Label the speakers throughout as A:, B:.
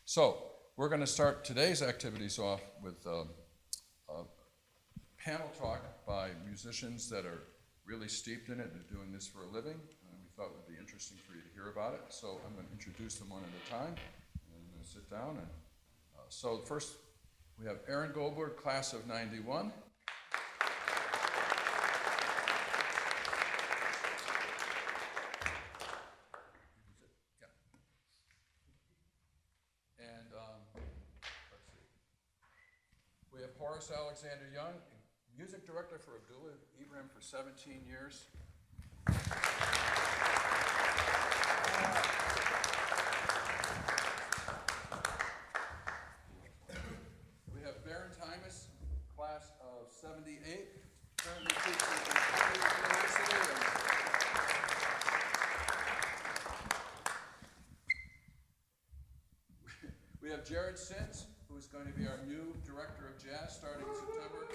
A: So we're going to start today's activities off with a panel talk by musicians that are really steeped in it. They're doing this for a living, and we thought it would be interesting for you to hear about it. So I'm going to introduce them one at a time, and I'm going to sit down. And so first, we have Aaron Goldberg, class of '91. And let's see. We have Horace Alexander Young, music director for Abdullah Ibrahim for 17 years. We have Baron Timus, class of '78, currently teaching at Cambridge University. We have Jared Sins, who is going to be our new director of jazz starting in September.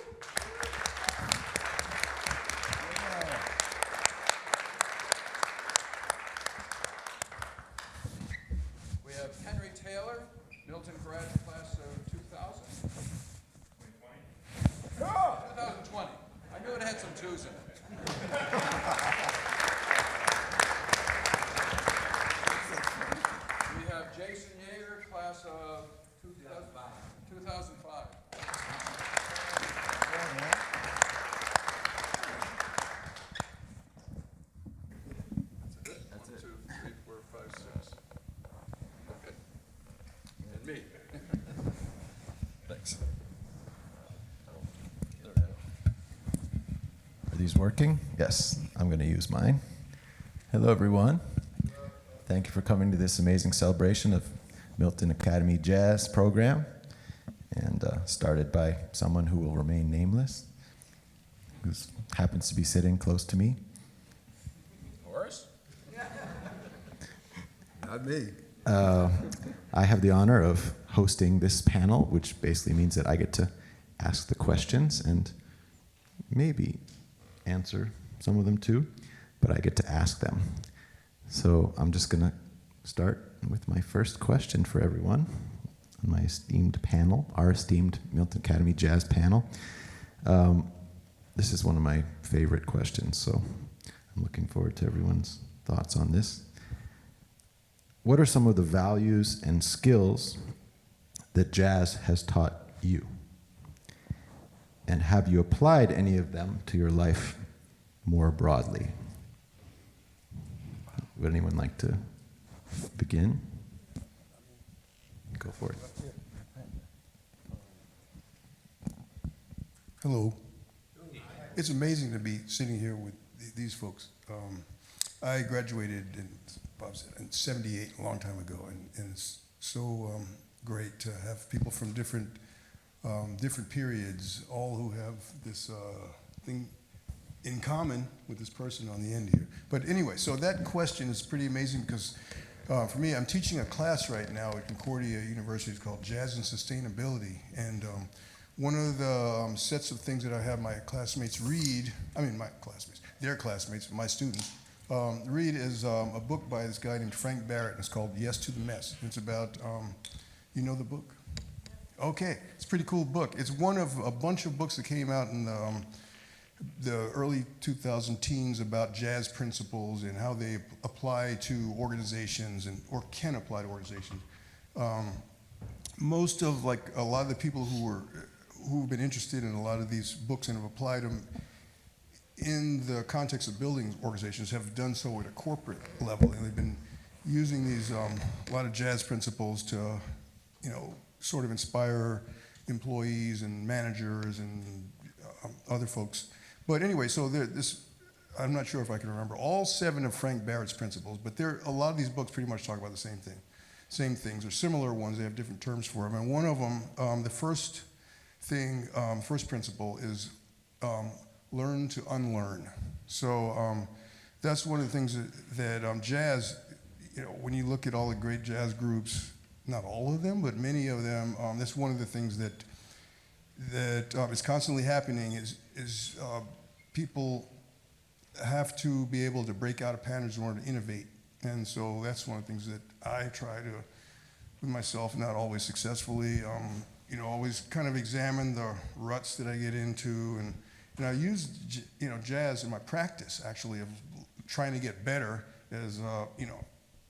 A: We have Henry Taylor, Milton grad class of 2000. 2020. I knew it had some twos in it. We have Jason Yeager, class of 2005. That's it. 1, 2, 3, 4, 5, 6. Okay. And me. Thanks.
B: Are these working? Yes, I'm going to use mine. Hello, everyone. Thank you for coming to this amazing celebration of Milton Academy Jazz program, and started by someone who will remain nameless, who happens to be sitting close to me.
A: Horace?
C: Not me.
B: I have the honor of hosting this panel, which basically means that I get to ask the questions and maybe answer some of them too, but I get to ask them. So I'm just going to start with my first question for everyone on my esteemed panel, our esteemed Milton Academy Jazz panel. This is one of my favorite questions, so I'm looking forward to everyone's thoughts on this. What are some of the values and skills that jazz has taught you? And have you applied any of them to your life more broadly? Would anyone like to begin? Go for it.
C: Hello. It's amazing to be sitting here with these folks. I graduated in '78, a long time ago, and it's so great to have people from different periods, all who have this thing in common with this person on the end here. But anyway, so that question is pretty amazing because for me, I'm teaching a class right now at Concordia University. It's called Jazz and Sustainability. And one of the sets of things that I have my classmates read, their classmates, my students, read is a book by this guy named Frank Barrett. It's called Yes to the Mess. It's about, you know the book? Okay, it's a pretty cool book. It's one of a bunch of books that came out in the early 2000 teens about jazz principles and how they apply to organizations or can apply to organizations. Most of a lot of the people who've been interested in a lot of these books and have applied them in the context of building organizations have done so at a corporate level, and they've been using these a lot of jazz principles to, sort of inspire employees and managers and other folks. But anyway, so I'm not sure if I can remember all 7 of Frank Barrett's principles, but a lot of these books pretty much talk about the same things or similar ones. They have different terms for them. And one of them, the first principle is learn to unlearn. So that's one of the things that jazz, when you look at all the great jazz groups, not all of them, but many of them, that's one of the things that is constantly happening is people have to be able to break out of patterns in order to innovate. And so that's one of the things that I try with myself, not always successfully. Always kind of examine the ruts that I get into, and I use jazz in my practice actually of trying to get better, as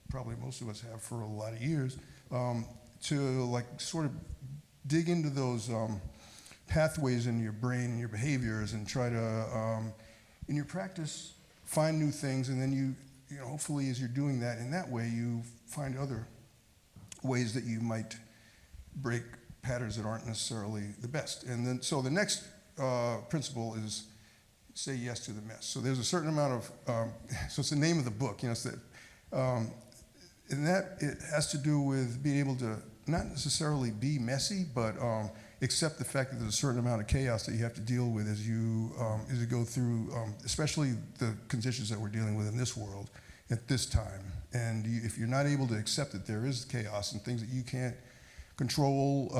C: probably most of us have for a lot of years, to like sort of dig into those pathways in your brain and your behaviors, and try to in your practice find new things, and then you hopefully as you're doing that in that way, you find other ways that you might break patterns that aren't necessarily the best. And then so the next principle is say yes to the mess. So there's a certain amount of so it's the name of the book, it's that, and that it has to do with being able to not necessarily be messy, but accept the fact that there's a certain amount of chaos that you have to deal with as you go through, especially the conditions that we're dealing with in this world at this time. And if you're not able to accept that there is chaos and things that you can't control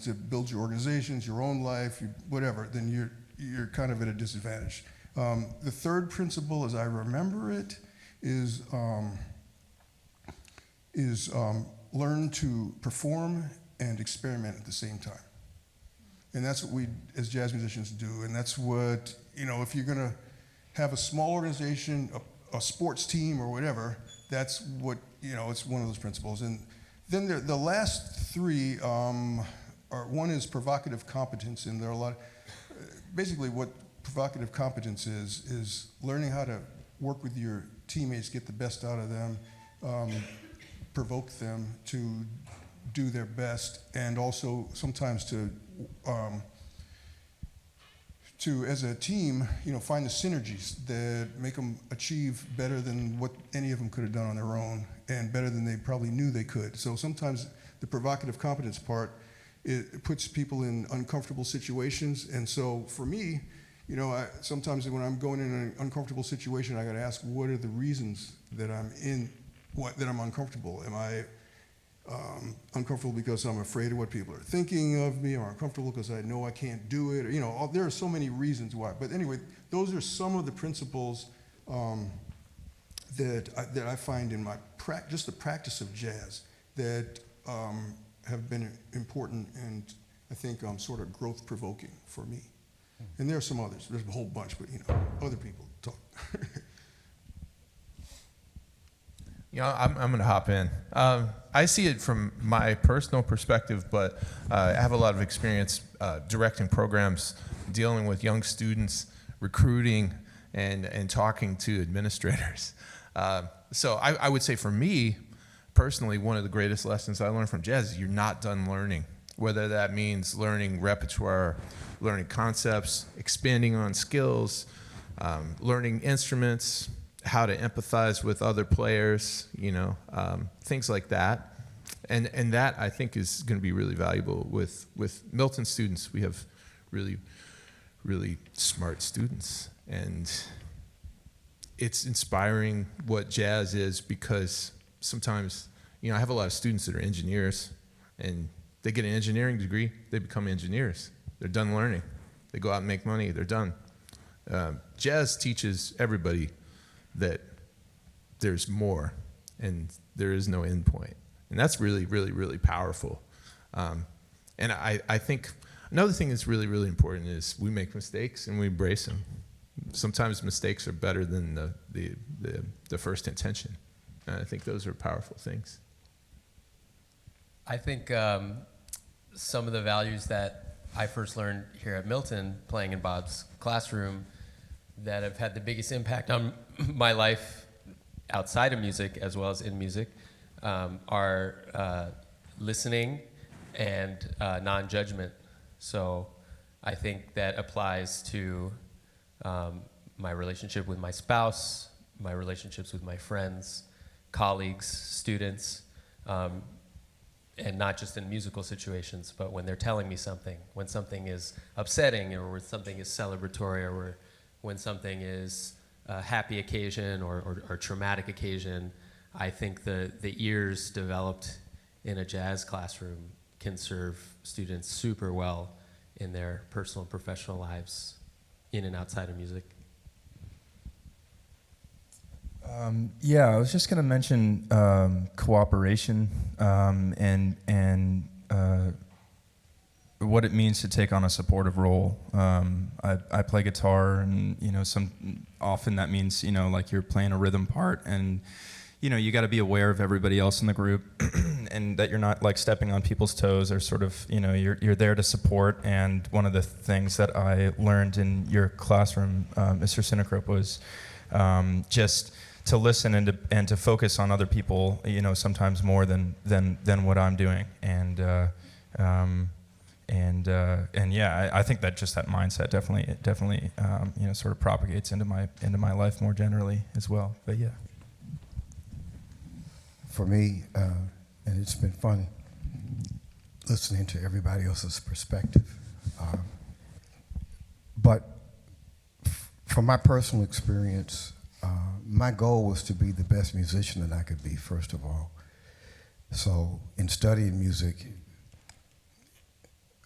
C: to build your organizations, your own life, whatever, then you're kind of at a disadvantage. The third principle, as I remember it, is learn to perform and experiment at the same time. And that's what we, as jazz musicians, do. And that's what, if you're going to have a small organization, a sports team or whatever, that's what, it's one of those principles. And then the last three one is provocative competence. And there are a lot basically what provocative competence is learning how to work with your teammates, get the best out of them, provoke them to do their best, and also sometimes to as a team, find the synergies that make them achieve better than what any of them could have done on their own, and better than they probably knew they could. So sometimes the provocative competence part, it puts people in uncomfortable situations, and so for me, sometimes when I'm going in an uncomfortable situation, I got to ask, what are the reasons that I'm in, that I'm uncomfortable? Am I uncomfortable because I'm afraid of what people are thinking of me, or uncomfortable because I know I can't do it? There are so many reasons why. But anyway, those are some of the principles that I find in my just the practice of jazz that have been important, and I think sort of growth provoking for me. And there are some others. There's a whole bunch, but other people talk.
D: I'm going to hop in. I see it from my personal perspective, but I have a lot of experience directing programs, dealing with young students, recruiting, and talking to administrators. So I would say for me, personally, one of the greatest lessons I learned from jazz is you're not done learning, whether that means learning repertoire, learning concepts, expanding on skills, learning instruments, how to empathize with other players, things like that. And that, I think, is going to be really valuable with Milton students. We have really, really smart students. And it's inspiring what jazz is, because sometimes, I have a lot of students that are engineers, and they get an engineering degree, they become engineers. They're done learning. They go out and make money, they're done. Jazz teaches everybody that there's more, and there is no end point. And that's really, really, really powerful. And I think another thing that's really, really important is we make mistakes and we embrace them. Sometimes mistakes are better than the first intention. And I think those are powerful things.
E: I think some of the values that I first learned here at Milton, playing in Bob's classroom, that have had the biggest impact on my life outside of music as well as in music, are listening and non-judgment. So I think that applies to my relationship with my spouse, my relationships with my friends, colleagues, students, and not just in musical situations, but when they're telling me something, when something is upsetting, or when something is celebratory, or when something is a happy occasion or traumatic occasion. I think the ears developed in a jazz classroom can serve students super well in their personal and professional lives, in and outside of music.
F: Yeah, I was just going to mention cooperation and what it means to take on a supportive role. I play guitar, and often that means like you're playing a rhythm part, and you got to be aware of everybody else in the group, and that you're not like stepping on people's toes, or sort of you're there to support. And one of the things that I learned in your classroom, Mr. Sinecrope, was just to listen and to focus on other people, sometimes more than what I'm doing. And yeah, I think that just that mindset definitely sort of propagates into my life more generally as well. But yeah.
G: For me, and it's been fun listening to everybody else's perspective. But from my personal experience, my goal was to be the best musician that I could be, first of all. So in studying music,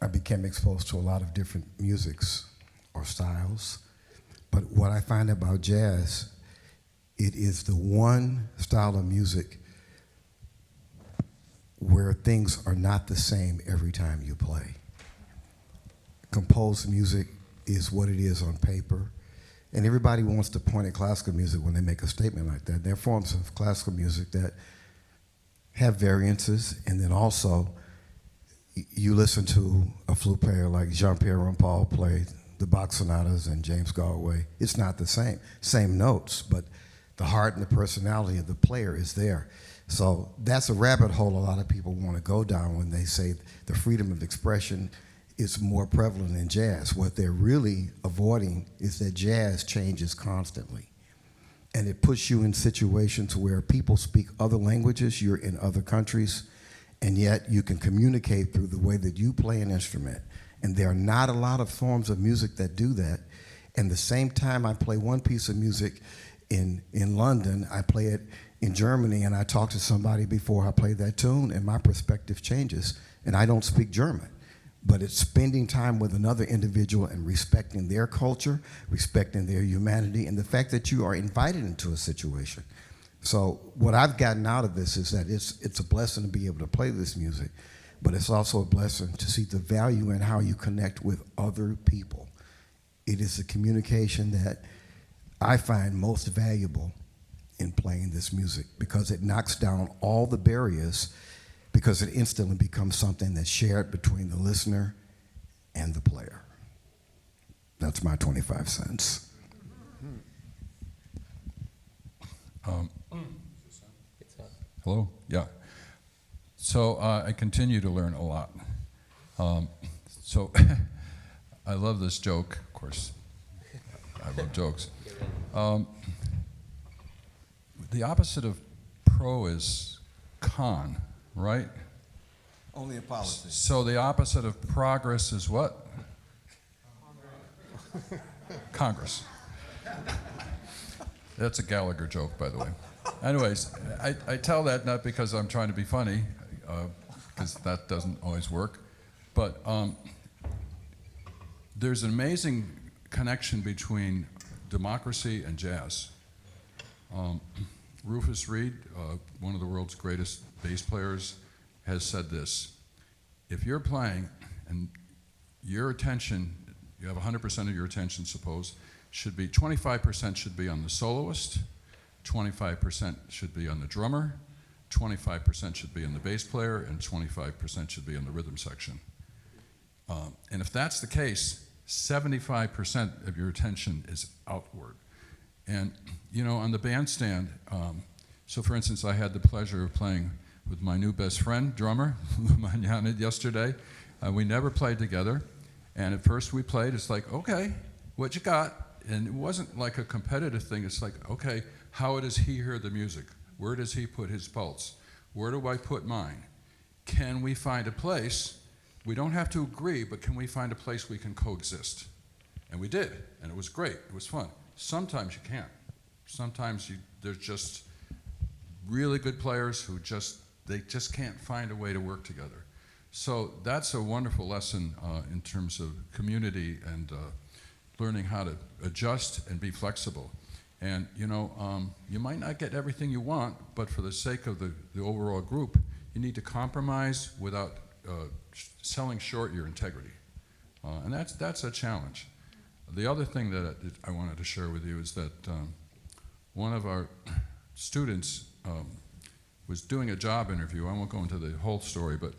G: I became exposed to a lot of different musics or styles. But what I find about jazz, it is the one style of music where things are not the same every time you play. Composed music is what it is on paper, and everybody wants to point at classical music when they make a statement like that. There are forms of classical music that have variances, and then also you listen to a flute player like Jean-Pierre Rampal play the Bach sonatas and James Galway. It's not the same notes, but the heart and the personality of the player is there. So that's a rabbit hole a lot of people want to go down when they say the freedom of expression is more prevalent in jazz. What they're really avoiding is that jazz changes constantly. And it puts you in situations where people speak other languages, you're in other countries, and yet you can communicate through the way that you play an instrument. And there are not a lot of forms of music that do that. And the same time I play one piece of music in London, I play it in Germany, and I talk to somebody before I play that tune, and my perspective changes. And I don't speak German, but it's spending time with another individual and respecting their culture, respecting their humanity, and the fact that you are invited into a situation. So what I've gotten out of this is that it's a blessing to be able to play this music, but it's also a blessing to see the value in how you connect with other people. It is the communication that I find most valuable in playing this music, because it knocks down all the barriers, because it instantly becomes something that's shared between the listener and the player. That's my 25 cents.
A: Hello? Yeah. So I continue to learn a lot. So I love this joke, of course. I love jokes. The opposite of pro is con, right?
G: Only in politics.
A: So the opposite of progress is what? Congress. That's a Gallagher joke, by the way. Anyways, I tell that not because I'm trying to be funny, because that doesn't always work, but there's an amazing connection between democracy and jazz. Rufus Reid, one of the world's greatest bass players, has said this: if you're playing and your attention, you have 100% of your attention, suppose, should be 25% should be on the soloist, 25% should be on the drummer, 25% should be on the bass player, and 25% should be on the rhythm section. And if that's the case, 75% of your attention is outward. And, on the bandstand, so for instance, I had the pleasure of playing with my new best friend, drummer, Lou Magnani, yesterday. We never played together. And at first we played, it's like, okay, what you got? And it wasn't like a competitive thing. It's like, okay, how does he hear the music? Where does he put his pulse? Where do I put mine? Can we find a place? We don't have to agree, but can we find a place we can coexist? And we did, and it was great. It was fun. Sometimes you can't. Sometimes there's just really good players who they just can't find a way to work together. So that's a wonderful lesson in terms of community and learning how to adjust and be flexible. And you might not get everything you want, but for the sake of the overall group, you need to compromise without selling short your integrity. And that's a challenge. The other thing that I wanted to share with you is that one of our students was doing a job interview. I won't go into the whole story, but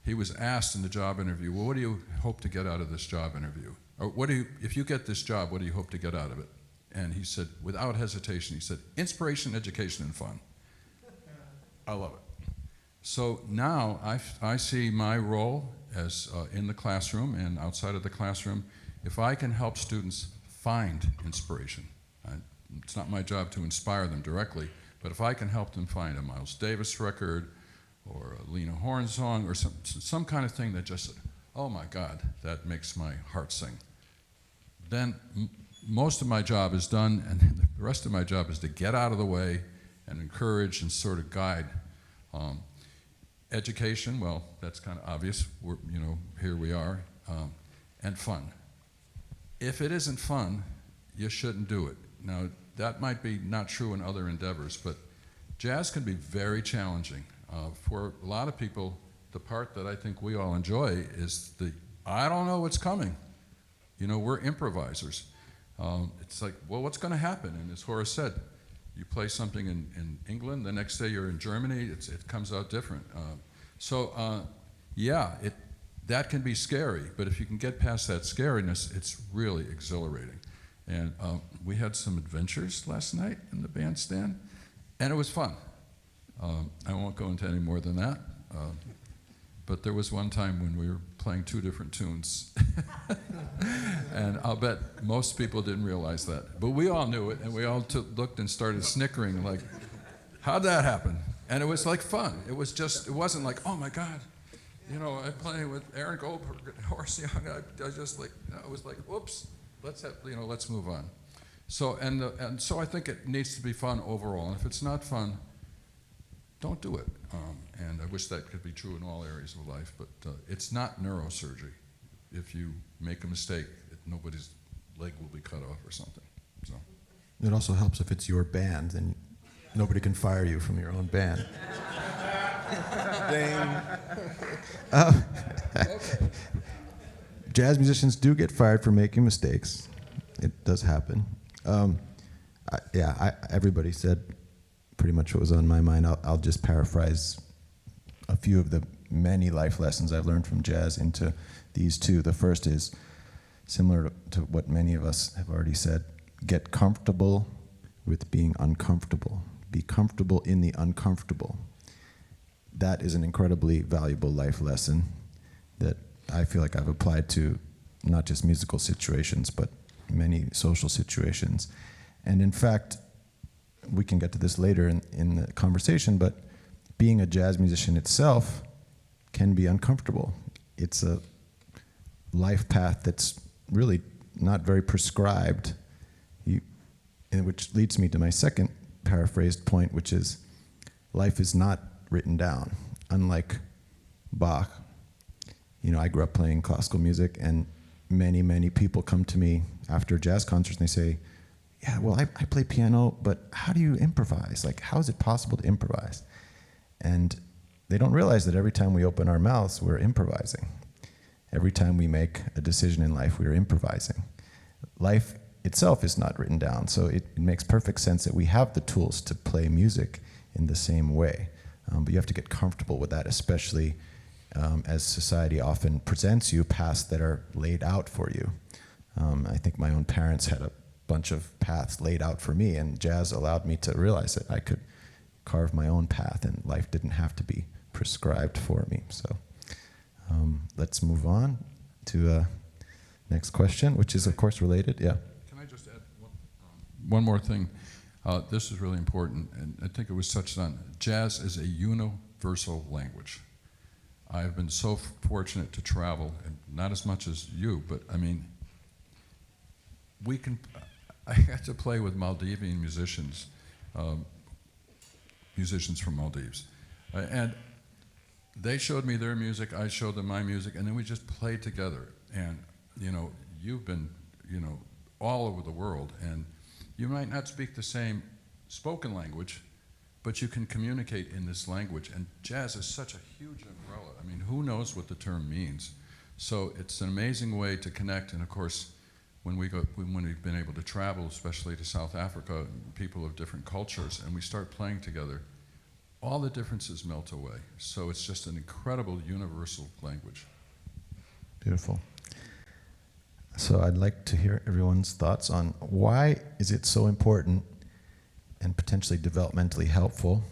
A: he was asked in the job interview, well, what do you hope to get out of this job interview? Or if you get this job, what do you hope to get out of it? And he said, without hesitation, he said, inspiration, education, and fun. I love it. So now I see my role as in the classroom and outside of the classroom. If I can help students find inspiration, it's not my job to inspire them directly, but if I can help them find a Miles Davis record or a Lena Horne song or some kind of thing that just, oh my God, that makes my heart sing, then most of my job is done, and the rest of my job is to get out of the way and encourage and sort of guide. Education, well, that's kind of obvious. Here we are, and fun. If it isn't fun, you shouldn't do it. Now, that might be not true in other endeavors, but jazz can be very challenging. For a lot of people, the part that I think we all enjoy is I don't know what's coming. We're improvisers. It's like, well, what's going to happen? And as Horace said, you play something in England, the next day you're in Germany, it comes out different. That can be scary, but if you can get past that scariness, it's really exhilarating. And we had some adventures last night in the bandstand, and it was fun. I won't go into any more than that, but there was one time when we were playing two different tunes. And I'll bet most people didn't realize that. But we all knew it, and we all looked and started snickering, like, how'd that happen? And it was like fun. It wasn't like, oh my God, I'm playing with Aaron Goldberg and Horace Young. I just like, it was like, whoops, let's move on. So, so I think it needs to be fun overall. And if it's not fun, don't do it. And I wish that could be true in all areas of life, but it's not neurosurgery. If you make a mistake, nobody's leg will be cut off or something. So.
B: It also helps if it's your band, then nobody can fire you from your own band. Jazz musicians do get fired for making mistakes. It does happen. Everybody said pretty much what was on my mind. I'll just paraphrase a few of the many life lessons I've learned from jazz into these two. The first is similar to what many of us have already said. Get comfortable with being uncomfortable. Be comfortable in the uncomfortable. That is an incredibly valuable life lesson that I feel like I've applied to not just musical situations, but many social situations. And in fact, we can get to this later in the conversation, but being a jazz musician itself can be uncomfortable. It's a life path that's really not very prescribed, which leads me to my second paraphrased point, which is life is not written down. Unlike Bach, I grew up playing classical music, and many, many people come to me after jazz concerts and they say, yeah, well, I play piano, but how do you improvise? Like, how is it possible to improvise? And they don't realize that every time we open our mouths, we're improvising. Every time we make a decision in life, we're improvising. Life itself is not written down, so it makes perfect sense that we have the tools to play music in the same way. But you have to get comfortable with that, especially as society often presents you paths that are laid out for you. I think my own parents had a bunch of paths laid out for me, and jazz allowed me to realize that I could carve my own path, and life didn't have to be prescribed for me. So let's move on to next question, which is, of course, related. Yeah.
A: Can I just add one more thing? This is really important, and I think it was touched on. Jazz is a universal language. I've been so fortunate to travel, and not as much as you, but I mean, I got to play with Maldivian musicians, musicians from Maldives, and they showed me their music, I showed them my music, and then we just played together. And you've been all over the world, and You might not speak the same spoken language, but you can communicate in this language. And jazz is such a huge umbrella. I mean, who knows what the term means? So it's an amazing way to connect. And of course, when we've been able to travel, especially to South Africa, people of different cultures, and we start playing together, all the differences melt away. So it's just an incredible universal language.
B: Beautiful. So I'd like to hear everyone's thoughts on why is it so important and potentially developmentally helpful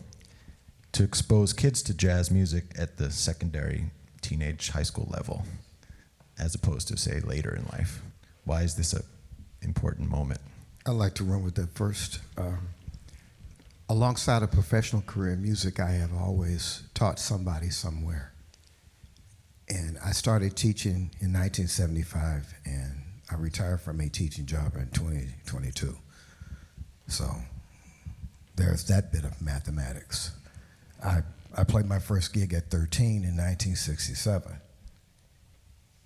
B: to expose kids to jazz music at the secondary, teenage, high school level, as opposed to, say, later in life? Why is this an important moment?
G: I'd like to run with that first. Alongside a professional career in music, I have always taught somebody somewhere. And I started teaching in 1975, and I retired from a teaching job in 2022. So there's that bit of mathematics. I played my first gig at 13 in 1967,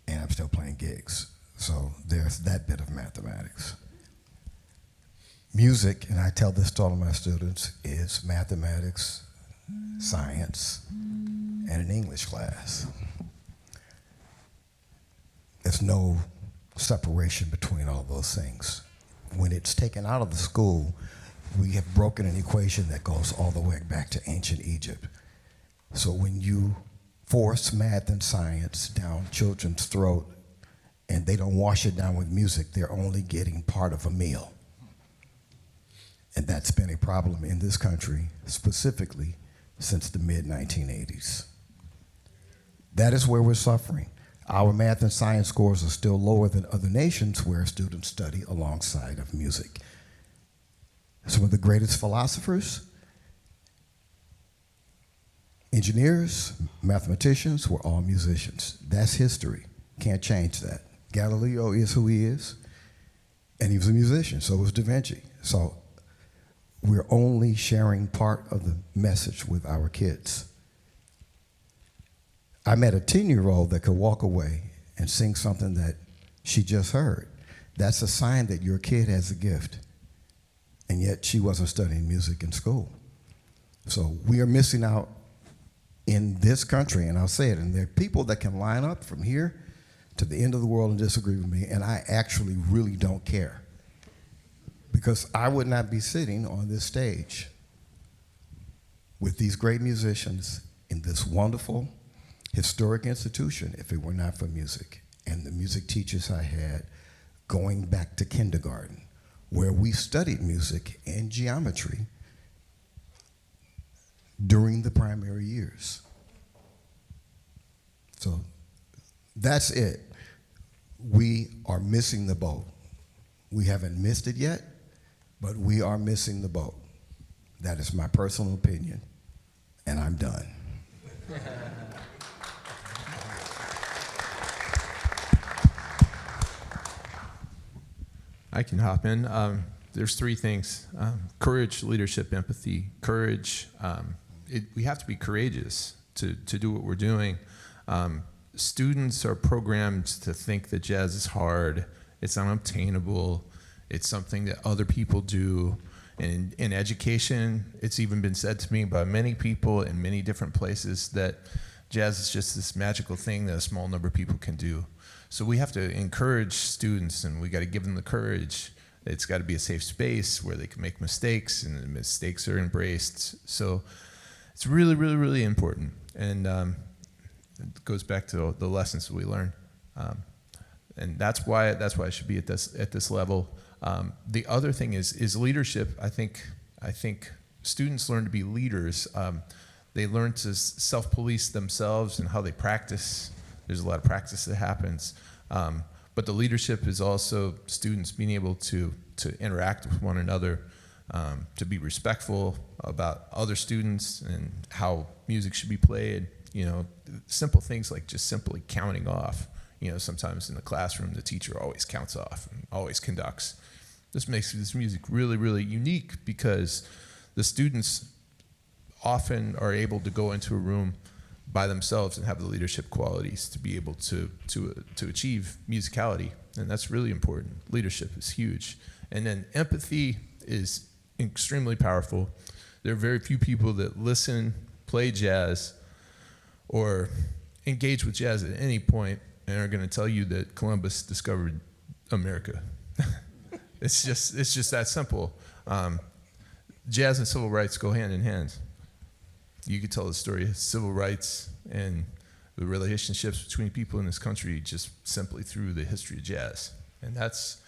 G: and I'm still playing gigs. So there's that bit of mathematics. Music, and I tell this to all of my students, is mathematics, science, and an English class. There's no separation between all those things. When it's taken out of the school, we have broken an equation that goes all the way back to ancient Egypt. So when you force math and science down children's throat and they don't wash it down with music, they're only getting part of a meal. And that's been a problem in this country, specifically since the mid-1980s. That is where we're suffering. Our math and science scores are still lower than other nations where students study alongside of music. Some of the greatest philosophers, engineers, mathematicians were all musicians. That's history. Can't change that. Galileo is who he is, and he was a musician, so was Da Vinci. So we're only sharing part of the message with our kids. I met a 10-year-old that could walk away and sing something that she just heard. That's a sign that your kid has a gift, and yet she wasn't studying music in school. So we are missing out in this country, and I'll say it, and there are people that can line up from here to the end of the world and disagree with me, and I actually really don't care, because I would not be sitting on this stage with these great musicians in this wonderful, historic institution if it were not for music and the music teachers I had going back to kindergarten, where we studied music and geometry during the primary years. So that's it. We are missing the boat. We haven't missed it yet, but we are missing the boat. That is my personal opinion, and I'm done.
D: I can hop in. There's three things: courage, leadership, empathy. Courage. We have to be courageous to do what we're doing. Students are programmed to think that jazz is hard. It's unobtainable. It's something that other people do. And in education, it's even been said to me by many people in many different places that jazz is just this magical thing that a small number of people can do. So we have to encourage students, and we got to give them the courage. It's got to be a safe space where they can make mistakes, and the mistakes are embraced. So it's really, really, really important. And it goes back to the lessons that we learn. And that's why it should be at this level. The other thing is leadership. I think students learn to be leaders. They learn to self-police themselves and how they practice. There's a lot of practice that happens. But the leadership is also students being able to interact with one another, to be respectful about other students and how music should be played. You know, simple things like just simply counting off. You know, sometimes in the classroom, the teacher always counts off and always conducts. This makes this music really, really unique because the students often are able to go into a room by themselves and have the leadership qualities to be able to achieve musicality, and that's really important. Leadership is huge. And then empathy, is extremely powerful. There are very few people that listen, play jazz, or engage with jazz at any point and are going to tell you that Columbus discovered America. It's just that simple. Jazz and civil rights go hand in hand. You could tell the story of civil rights and the relationships between people in this country just simply through the history of jazz. And that's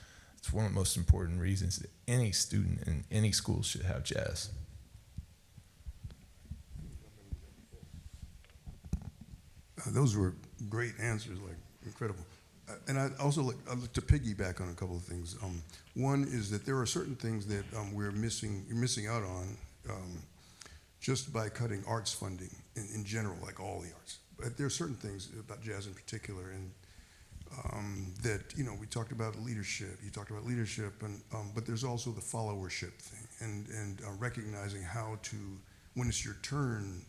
D: one of the most important reasons that any student in any school should have jazz.
C: Those were great answers, like incredible. And I also look to piggyback on a couple of things. One is that there are certain things that you're missing out on just by cutting arts funding in general, like all the arts. But there are certain things about jazz in particular, and that, you know, we talked about leadership. You talked about leadership, and but there's also the followership thing, and recognizing how to, when it's your turn.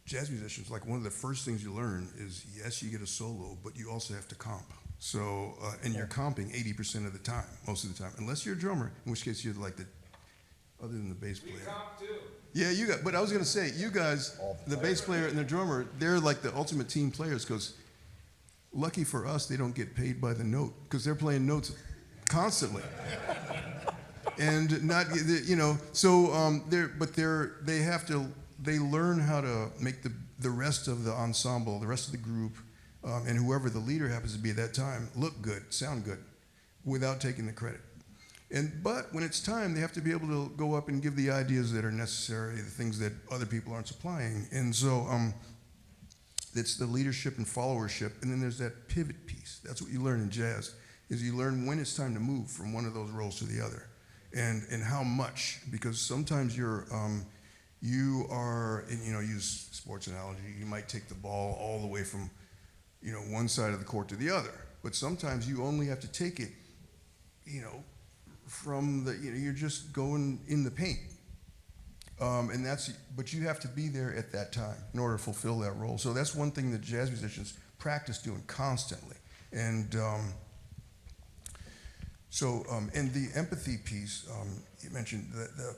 C: Jazz musicians, like one of the first things you learn is, yes, you get a solo, but you also have to comp. So, and you're comping 80% of the time, most of the time, unless you're a drummer, in which case you're like the, other than the bass player. We comp too. Yeah, you got, but I was gonna say, you guys, the bass player and the drummer, they're like the ultimate team players, because lucky for us, they don't get paid by the note, because they're playing notes constantly. And not, you know, so they learn how to make the rest of the ensemble, the rest of the group, and whoever the leader happens to be at that time, look good, sound good, without taking the credit. But when it's time, they have to be able to go up and give the ideas that are necessary, the things that other people aren't supplying. And so it's the leadership and followership, and then there's that pivot piece. That's what you learn in jazz, is you learn when it's time to move from one of those roles to the other, and how much, because sometimes you are, you know, use sports analogy, you might take the ball all the way from, you know, one side of the court to the other. But sometimes you only have to take it, you know, from the, you know, you're just going in the paint. But you have to be there at that time in order to fulfill that role. So that's one thing that jazz musicians practice doing constantly. And and the empathy piece, you mentioned that,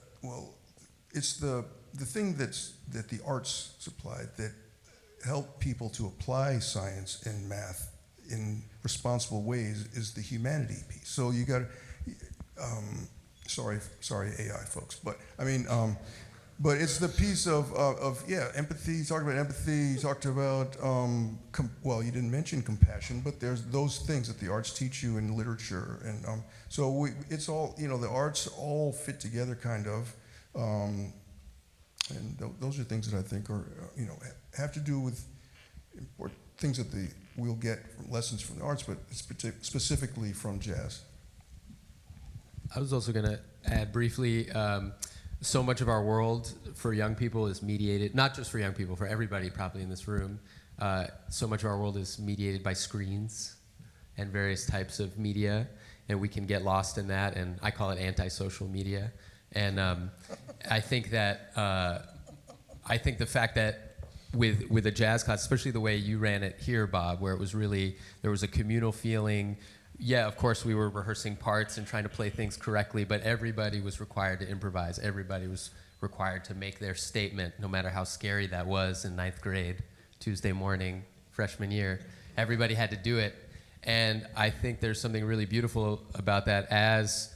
C: it's the thing that the arts supplied that help people to apply science and math in responsible ways is the humanity piece. So you got, sorry AI folks, but I mean, but it's the piece of empathy. You talked about empathy. You talked about you didn't mention compassion, but there's those things that the arts teach you in literature, and it's all, you know, the arts all fit together kind of. And those are things that I think are, you know, have to do with things that we'll get lessons from the arts, but specifically from jazz.
E: I was also going to add briefly, so much of our world for young people is mediated, not just for young people, for everybody probably in this room, so much of our world is mediated by screens and various types of media, and we can get lost in that, and I call it antisocial media. And I think that the fact that with a jazz class, especially the way you ran it here, Bob, where it was really, there was a communal feeling. Yeah, of course we were rehearsing parts and trying to play things correctly, but everybody was required to improvise. Everybody was required to make their statement, no matter how scary that was in 9th grade, Tuesday morning, freshman year. Everybody had to do it. And I think there's something really beautiful about that as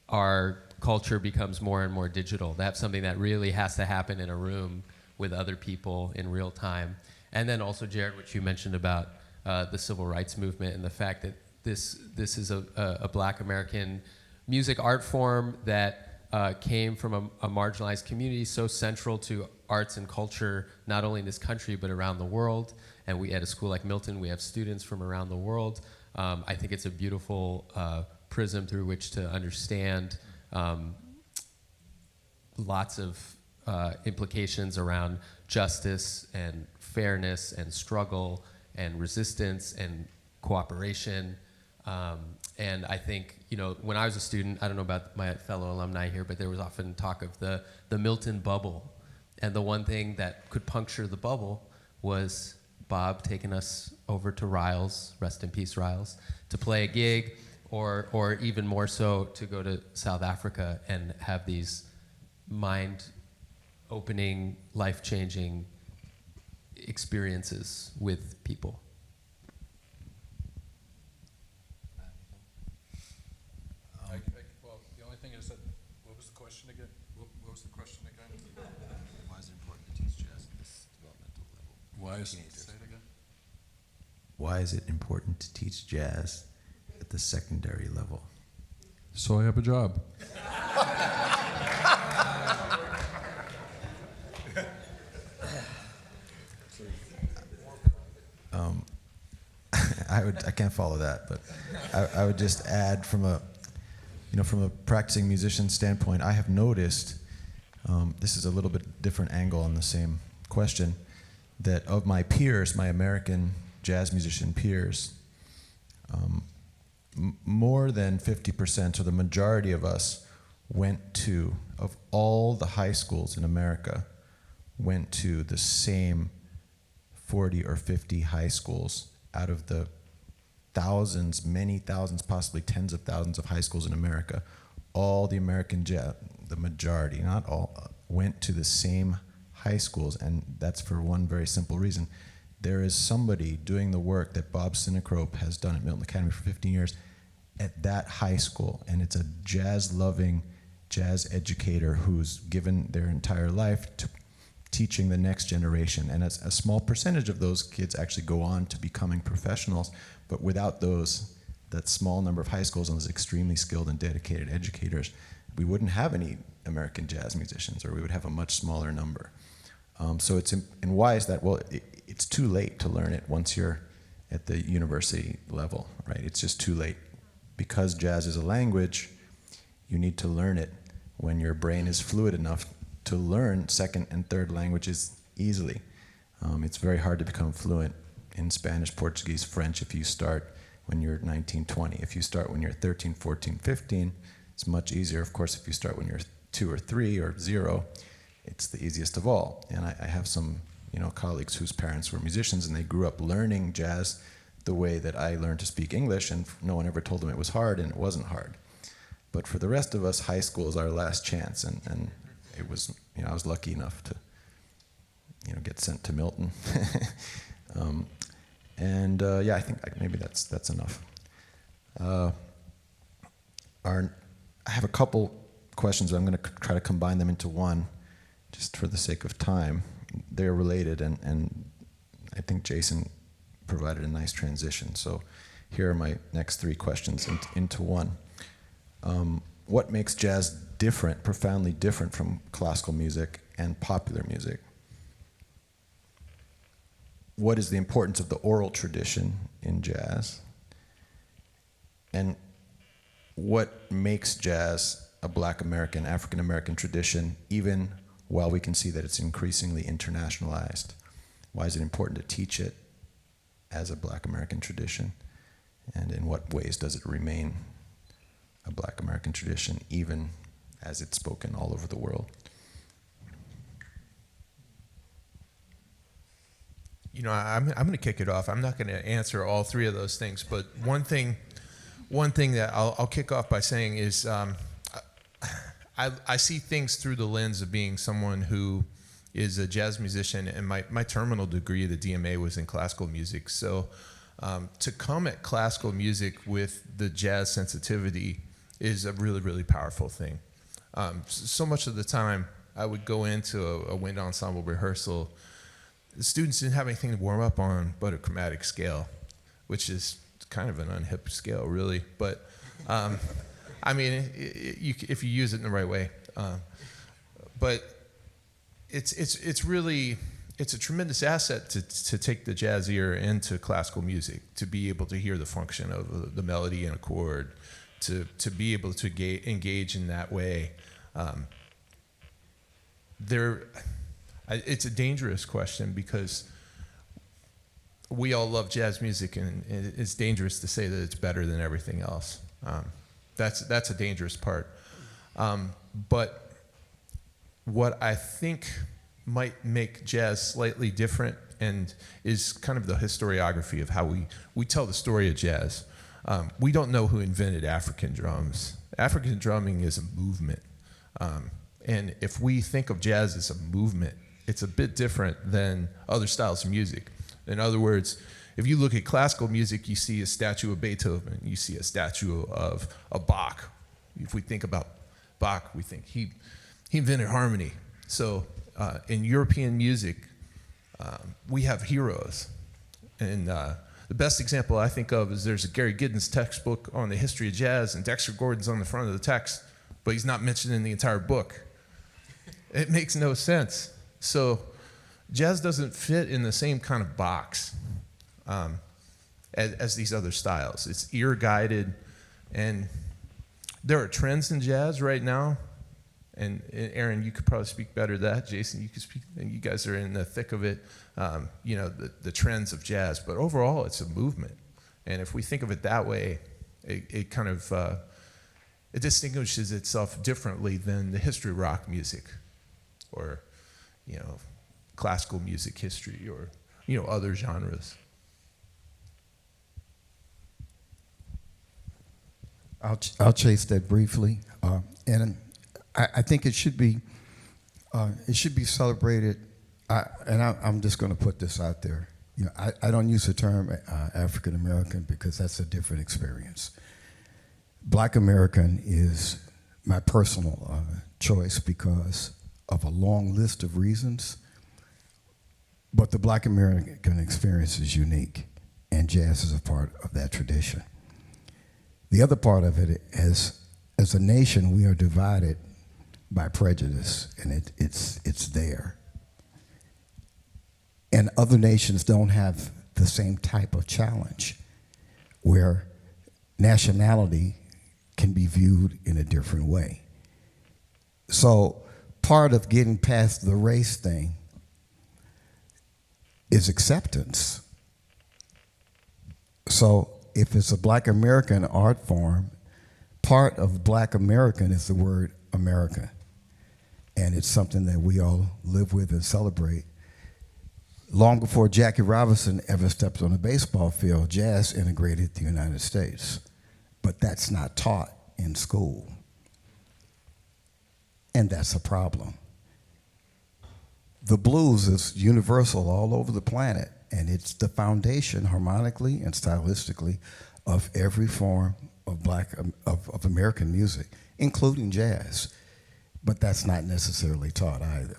E: our culture becomes more and more digital. That's something that really has to happen in a room with other people in real time. And then also, Jared, what you mentioned about the civil rights movement and the fact that this is a Black American music art form that came from a marginalized community, so central to arts and culture, not only in this country, but around the world. And we, at a school like Milton, we have students from around the world. I think it's a beautiful prism through which to understand lots of implications around justice and fairness and struggle and resistance and cooperation. And I think, you know, when I was a student, I don't know about my fellow alumni here, but there was often talk of the Milton bubble. And the one thing that could puncture the bubble was Bob taking us over to Riles, rest in peace Riles, to play a gig, or even more so to go to South Africa and have these mind-opening, life-changing experiences with people.
A: Well, the only thing is that, what was the question again? What was the question again?
B: Why is it important to teach jazz at this developmental level?
A: Why is, say it again?
B: Why is it important to teach jazz at the secondary level?
A: So I have a job.
B: I can't follow that, but I would just add from a practicing musician standpoint, I have noticed, this is a little bit different angle on the same question, that of my peers, my American jazz musician peers, more than 50%, or the majority of us, of all the high schools in America, went to the same 40 or 50 high schools out of the thousands, many thousands, possibly tens of thousands of high schools in America. All the American jazz, the majority, not all, went to the same high schools, and that's for one very simple reason. There is somebody doing the work that Bob Sinecrope has done at Milton Academy for 15 years at that high school, and it's a jazz-loving jazz educator who's given their entire life to teaching the next generation. And a small percentage of those kids actually go on to becoming professionals, but without that small number of high schools and those extremely skilled and dedicated educators, we wouldn't have any American jazz musicians, or we would have a much smaller number. So and why is that? Well, it's too late to learn it once you're at the university level, right? It's just too late. Because jazz is a language, you need to learn it when your brain is fluid enough to learn second and third languages easily. It's very hard to become fluent in Spanish, Portuguese, French if you start when you're 19, 20. If you start when you're 13, 14, 15, it's much easier. Of course, if you start when you're 2 or 3 or 0, it's the easiest of all. And I have some colleagues whose parents were musicians, and they grew up learning jazz the way that I learned to speak English, and no one ever told them it was hard, and it wasn't hard. But for the rest of us, high school is our last chance, and it was, I was lucky enough to, get sent to Milton. I think maybe that's enough. I have a couple questions, but I'm going to try to combine them into one, just for the sake of time. They're related, and I think Jason provided a nice transition. So here are my next 3 questions into one. What makes jazz different, profoundly different from classical music and popular music? What is the importance of the oral tradition in jazz? And what makes jazz a Black American, African American tradition, even while we can see that it's increasingly internationalized? Why is it important to teach it as a Black American tradition? And in what ways does it remain a Black American tradition, even as it's spoken all over the world?
D: I'm going to kick it off. I'm not going to answer all 3 of those things, but one thing that I'll kick off by saying is I see things through the lens of being someone who is a jazz musician, and my terminal degree, the DMA, was in classical music. So to come at classical music with the jazz sensitivity is a really, really powerful thing. So much of the time, I would go into a wind ensemble rehearsal. The students didn't have anything to warm up on but a chromatic scale, which is kind of an unhip scale, really. But if you use it in the right way. But it's really a tremendous asset to take the jazz ear into classical music, to be able to hear the function of the melody and a chord, to be able to engage in that way. It's a dangerous question because we all love jazz music, and it's dangerous to say that it's better than everything else. That's a dangerous part. But what I think might make jazz slightly different and is kind of the historiography of how we tell the story of jazz. we don't know who invented African drums. African drumming is a movement. And if we think of jazz as a movement, it's a bit different than other styles of music. In other words, if you look at classical music, you see a statue of Beethoven, you see a statue of Bach. If we think about Bach, we think he invented harmony. So in European music, we have heroes. And the best example I think of is there's a Gary Giddens textbook on the history of jazz, and Dexter Gordon's on the front of the text, but he's not mentioned in the entire book. It makes no sense. So jazz doesn't fit in the same kind of box as these other styles. It's ear-guided, and there are trends in jazz right now. And Aaron, you could probably speak better to that. Jason, you could speak, and you guys are in the thick of it, the trends of jazz. But overall, it's a movement. And if we think of it that way, it kind of, it distinguishes itself differently than the history of rock music or, classical music history or, other genres.
G: I'll chase that briefly, and I think it should be celebrated. I'm just going to put this out there. I don't use the term African American because that's a different experience. Black American is my personal choice because of a long list of reasons. But the Black American experience is unique, and jazz is a part of that tradition. The other part of it is, as a nation, we are divided by prejudice, and it's there. And other nations don't have the same type of challenge where nationality can be viewed in a different way. So part of getting past the race thing is acceptance. So if it's a Black American art form, part of Black American is the word American. And it's something that we all live with and celebrate. Long before Jackie Robinson ever stepped on a baseball field, jazz integrated the United States. But that's not taught in school. And that's a problem. The blues is universal all over the planet, and it's the foundation harmonically and stylistically of every form of of American music, including jazz. But that's not necessarily taught either.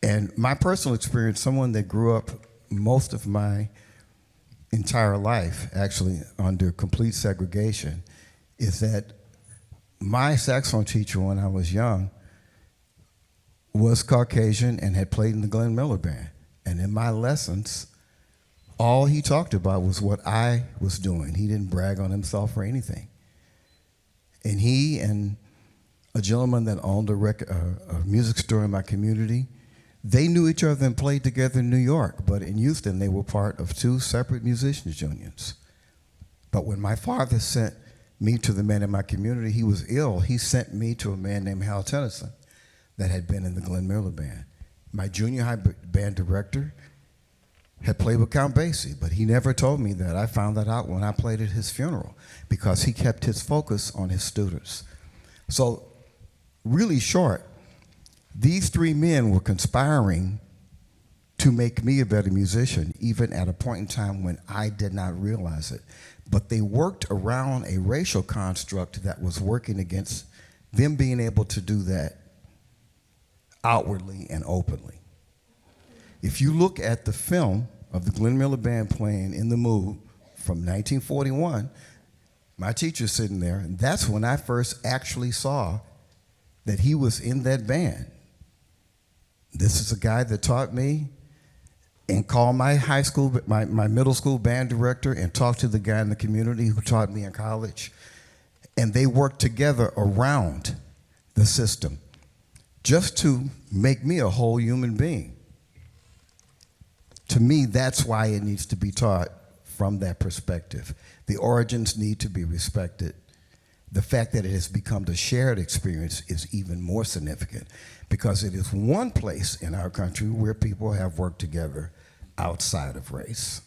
G: And my personal experience, someone that grew up most of my entire life actually under complete segregation, is that my saxophone teacher when I was young was Caucasian and had played in the Glenn Miller Band. And in my lessons, all he talked about was what I was doing. He didn't brag on himself or anything. And he and a gentleman that owned a music store in my community, they knew each other and played together in New York, but in Houston, they were part of two separate musicians' unions. But when my father sent me to the man in my community, he was ill. He sent me to a man named Hal Tennyson that had been in the Glenn Miller Band. My junior high band director had played with Count Basie, but he never told me that. I found that out when I played at his funeral because he kept his focus on his students. So, really short, these three men were conspiring to make me a better musician, even at a point in time when I did not realize it. But they worked around a racial construct that was working against them being able to do that outwardly and openly. If you look at the film of the Glenn Miller Band playing In the Mood from 1941, my teacher's sitting there, and that's when I first actually saw that he was in that band. This is a guy that taught me and called my high school, my middle school band director and talked to the guy in the community who taught me in college. And they worked together around the system just to make me a whole human being. To me, that's why it needs to be taught from that perspective. The origins need to be respected. The fact that it has become the shared experience is even more significant because it is one place in our country where people have worked together outside of race.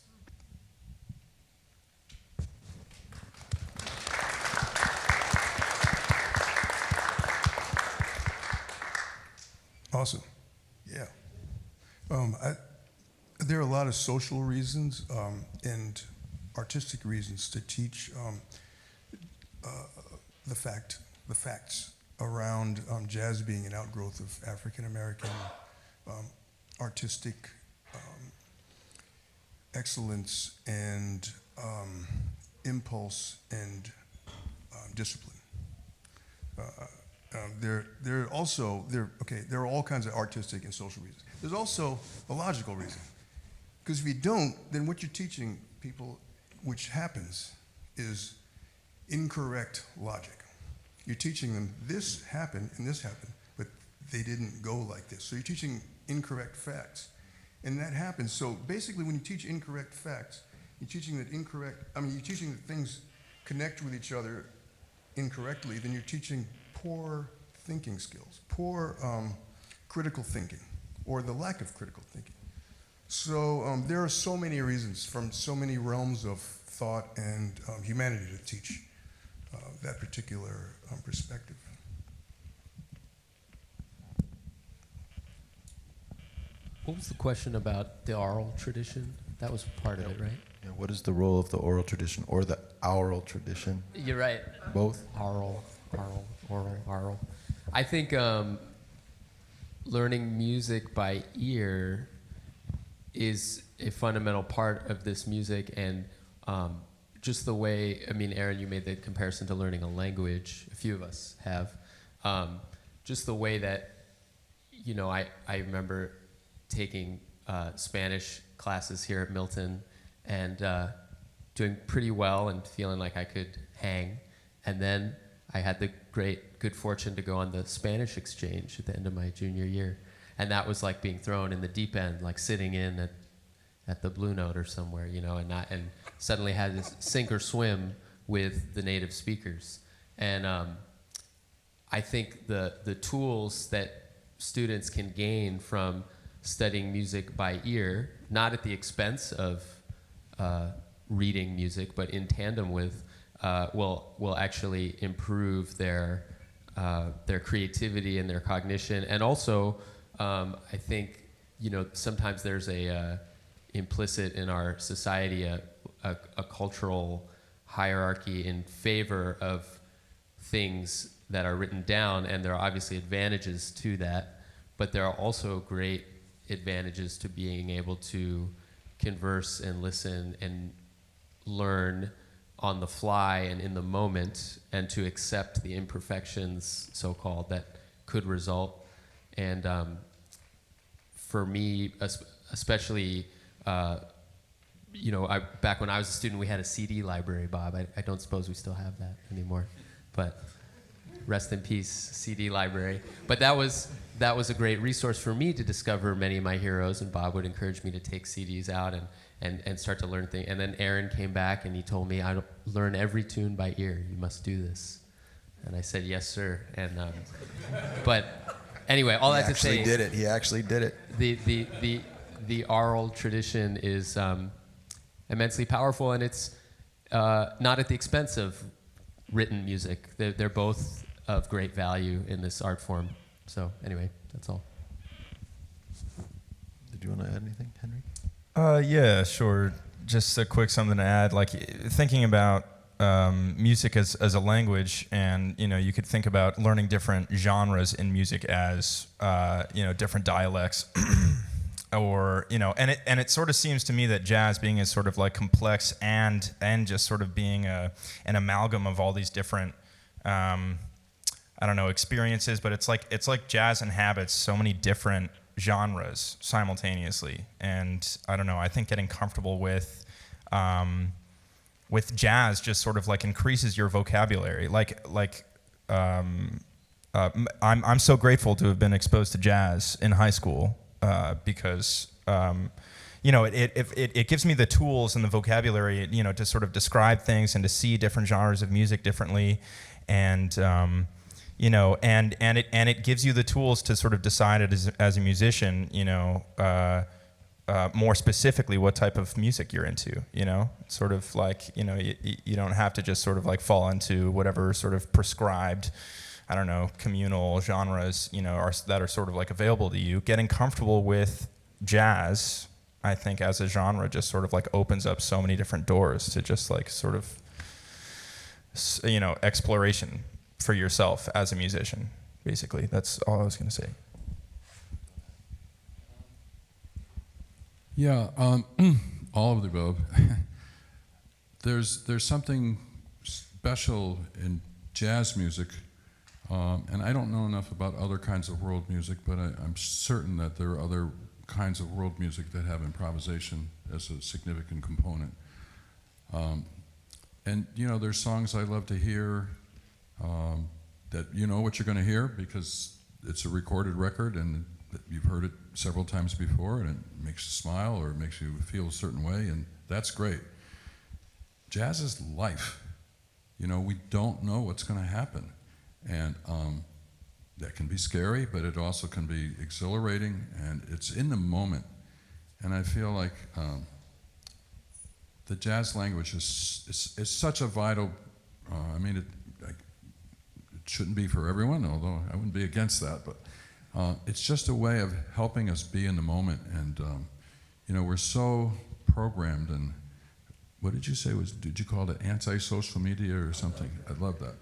C: Awesome. Yeah. There are a lot of social reasons and artistic reasons to teach the facts around jazz being an outgrowth of African American artistic excellence and impulse and discipline. There are all kinds of artistic and social reasons. There's also a logical reason, because if you don't, then what you're teaching people, which happens, is incorrect logic. You're teaching them this happened and this happened, but they didn't go like this. So you're teaching incorrect facts, and that happens. So basically, when you teach incorrect facts, you're teaching that you're teaching that things connect with each other incorrectly. Then you're teaching poor thinking skills, poor critical thinking, or the lack of critical thinking. So there are so many reasons from so many realms of thought and humanity to teach that particular perspective.
E: What was the question about the oral tradition? That was part of it, right?
B: Yeah, what is the role of the oral tradition or the aural tradition?
E: You're right.
B: Both?
E: Oral. I think learning music by ear is a fundamental part of this music, and just the way, Aaron, you made the comparison to learning a language. A few of us have. Just the way that, I remember taking Spanish classes here at Milton and doing pretty well and feeling like I could hang. And then I had the good fortune to go on the Spanish exchange at the end of my junior year. And that was like being thrown in the deep end, like sitting in at the Blue Note or somewhere, and suddenly had to sink or swim with the native speakers. And I think the tools that students can gain from studying music by ear, not at the expense of reading music, but in tandem with, will actually improve their creativity and their cognition. And also, I think, sometimes there's a implicit in our society a cultural hierarchy in favor of things that are written down, and there are obviously advantages to that, but there are also great advantages to being able to converse and listen and learn on the fly and in the moment, and to accept the imperfections, so-called, that could result. And for me, especially, back when I was a student, we had a CD library, Bob. I don't suppose we still have that anymore, but rest in peace, CD library. But that was a great resource for me to discover many of my heroes, and Bob would encourage me to take CDs out and start to learn things. And then Aaron came back and he told me, I learn every tune by ear. You must do this. And I said, yes, sir. And but anyway, all that to say,
B: He actually did it.
E: The oral tradition is immensely powerful, and it's not at the expense of written music. They're both of great value in this art form. So anyway, that's all.
B: Did you want to add anything, Henry?
F: Yeah, sure. Just a quick something to add. Like thinking about music as a language, and you could think about learning different genres in music as different dialects. Or and it sort of seems to me that jazz, being as sort of like complex and just sort of being an amalgam of all these different experiences, but it's like jazz inhabits so many different genres simultaneously, and I think getting comfortable with jazz just sort of like increases your vocabulary. I'm so grateful to have been exposed to jazz in high school. Because it gives me the tools and the vocabulary, to sort of describe things and to see different genres of music differently, and it gives you the tools to sort of decide as a musician, more specifically what type of music you're into. Sort of like you don't have to just sort of like fall into whatever sort of prescribed I don't know, communal genres, that are sort of like available to you. Getting comfortable with jazz, I think, as a genre just sort of like opens up so many different doors to just like sort of, exploration for yourself as a musician, basically. That's all I was going to say.
A: Yeah, all of the above. There's something special in jazz music, and I don't know enough about other kinds of world music, but I'm certain that there are other kinds of world music that have improvisation as a significant component. And there's songs I love to hear that you know what you're going to hear because it's a recorded record and you've heard it several times before, and it makes you smile or it makes you feel a certain way, and that's great. Jazz is life. We don't know what's going to happen, and that can be scary, but it also can be exhilarating, and it's in the moment. And I feel like the jazz language is such a vital. It shouldn't be for everyone, although I wouldn't be against that, but it's just a way of helping us be in the moment. And we're so programmed, and what did you say did you call it anti-social media or something? I love that.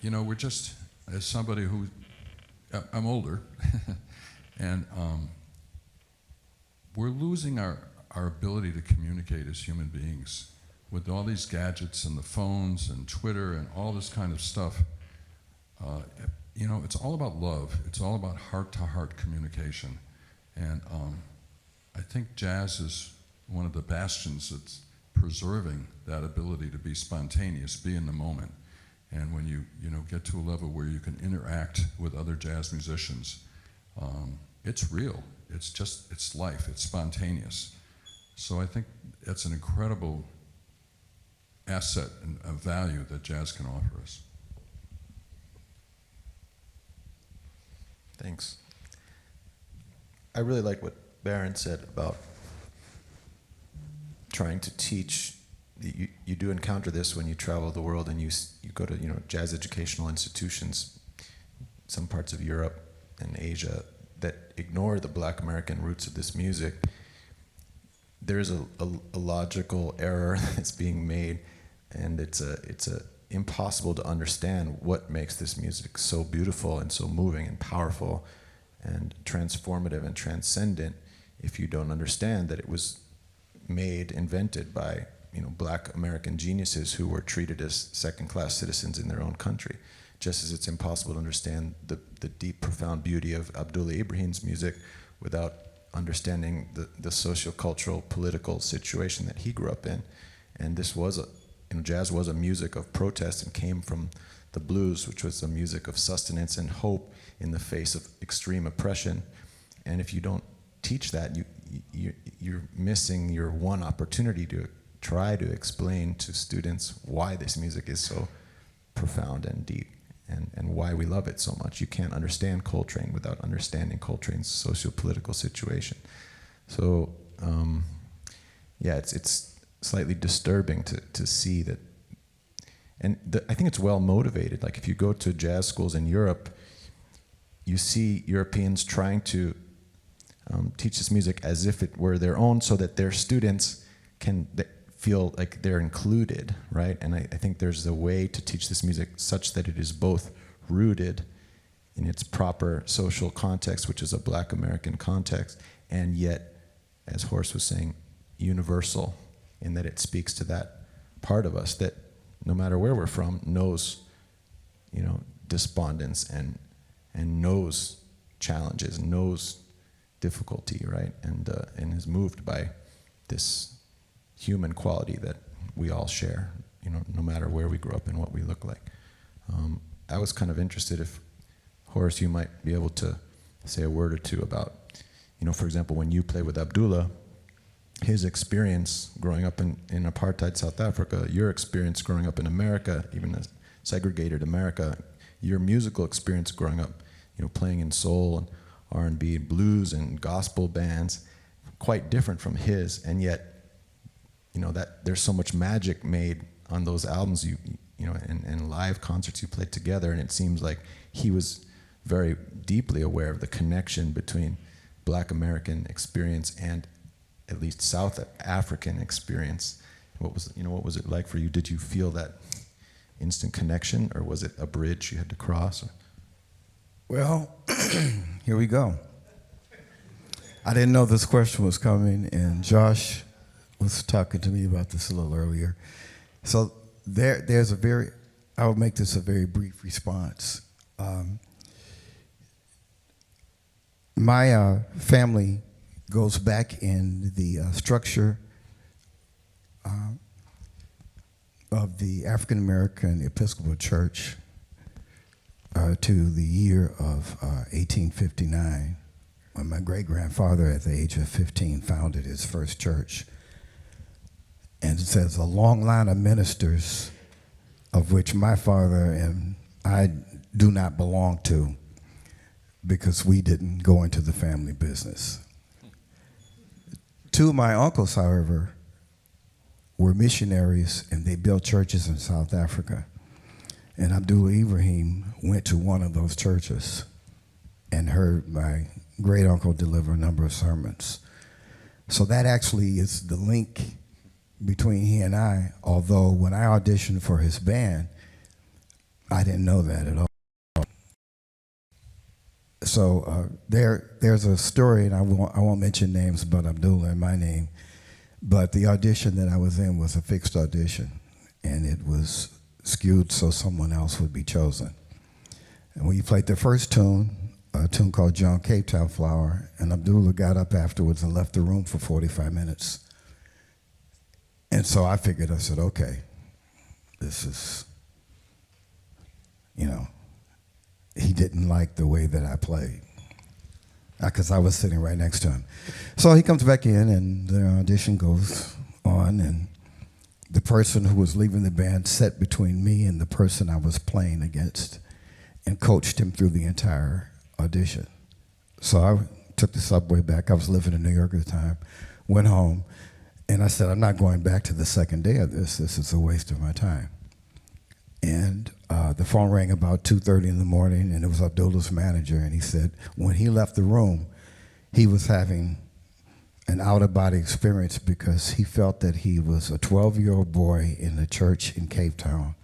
A: We're just, as somebody who, I'm older, and we're losing our ability to communicate as human beings with all these gadgets and the phones and Twitter and all this kind of stuff. It's all about love. It's all about heart-to-heart communication. And I think jazz is one of the bastions that's preserving that ability to be spontaneous, be in the moment. And when you get to a level where you can interact with other jazz musicians, it's real. It's life. It's spontaneous. So I think that's an incredible asset and a value that jazz can offer us.
B: Thanks. I really like what Baron said about trying to teach. You do encounter this when you travel the world and you go to jazz educational institutions, some parts of Europe and Asia that ignore the Black American roots of this music. There's a logical error that's being made, and it's impossible to understand what makes this music so beautiful and so moving and powerful and transformative and transcendent if you don't understand that it was invented by Black American geniuses who were treated as second-class citizens in their own country. Just as it's impossible to understand the deep, profound beauty of Abdullah Ibrahim's music without understanding the socio-cultural, political situation that he grew up in. And this was jazz was a music of protest and came from the blues, which was a music of sustenance and hope in the face of extreme oppression. And if you don't teach that, you're missing your one opportunity to try to explain to students why this music is so profound and deep and why we love it so much. You can't understand Coltrane without understanding Coltrane's socio-political situation. So, it's slightly disturbing to see that. And I think it's well motivated. Like if you go to jazz schools in Europe, you see Europeans trying to teach this music as if it were their own so that their students can feel like they're included, right? And I think there's a way to teach this music such that it is both rooted in its proper social context, which is a Black American context, and yet, as Horst was saying, universal in that it speaks to that part of us that no matter where we're from knows, despondence and knows challenges, knows difficulty, right? And is moved by this human quality that we all share, no matter where we grew up and what we look like. I was kind of interested if, Horace, you might be able to say a word or two about, for example, when you play with Abdullah, his experience growing up in apartheid South Africa, your experience growing up in America, even a segregated America, your musical experience growing up, playing in soul and R&B and blues and gospel bands, quite different from his, and yet, that there's so much magic made on those albums in live concerts you played together, and it seems like he was very deeply aware of the connection between Black American experience and at least South African experience. What was it like for you? Did you feel that instant connection, or was it a bridge you had to cross?
G: Well, here we go. I didn't know this question was coming, and Josh was talking to me about this a little earlier. So there's I will make this a very brief response. My family goes back in the structure of the African American Episcopal Church to the year of 1859, when my great-grandfather at the age of 15 founded his first church. And it says a long line of ministers, of which my father and I do not belong to, because we didn't go into the family business. Two of my uncles, however, were missionaries, and they built churches in South Africa. And Abdullah Ibrahim went to one of those churches and heard my great uncle deliver a number of sermons. So that actually is the link between he and I, although when I auditioned for his band, I didn't know that at all. So there's a story, and I won't mention names but Abdullah and my name, but the audition that I was in was a fixed audition, and it was skewed so someone else would be chosen. And we played the first tune, a tune called John Cape Town Flower, and Abdullah got up afterwards and left the room for 45 minutes. And so I figured, I said, okay, this is, he didn't like the way that I played, because I was sitting right next to him. So he comes back in, and the audition goes on, and the person who was leaving the band sat between me and the person I was playing against and coached him through the entire audition. So I took the subway back. I was living in New York at the time, went home, and I said, I'm not going back to the second day of this. This is a waste of my time. And the phone rang about 2:30 in the morning, and it was Abdullah's manager, and he said when he left the room, he was having an out-of-body experience because he felt that he was a 12-year-old boy in a church in Cape Town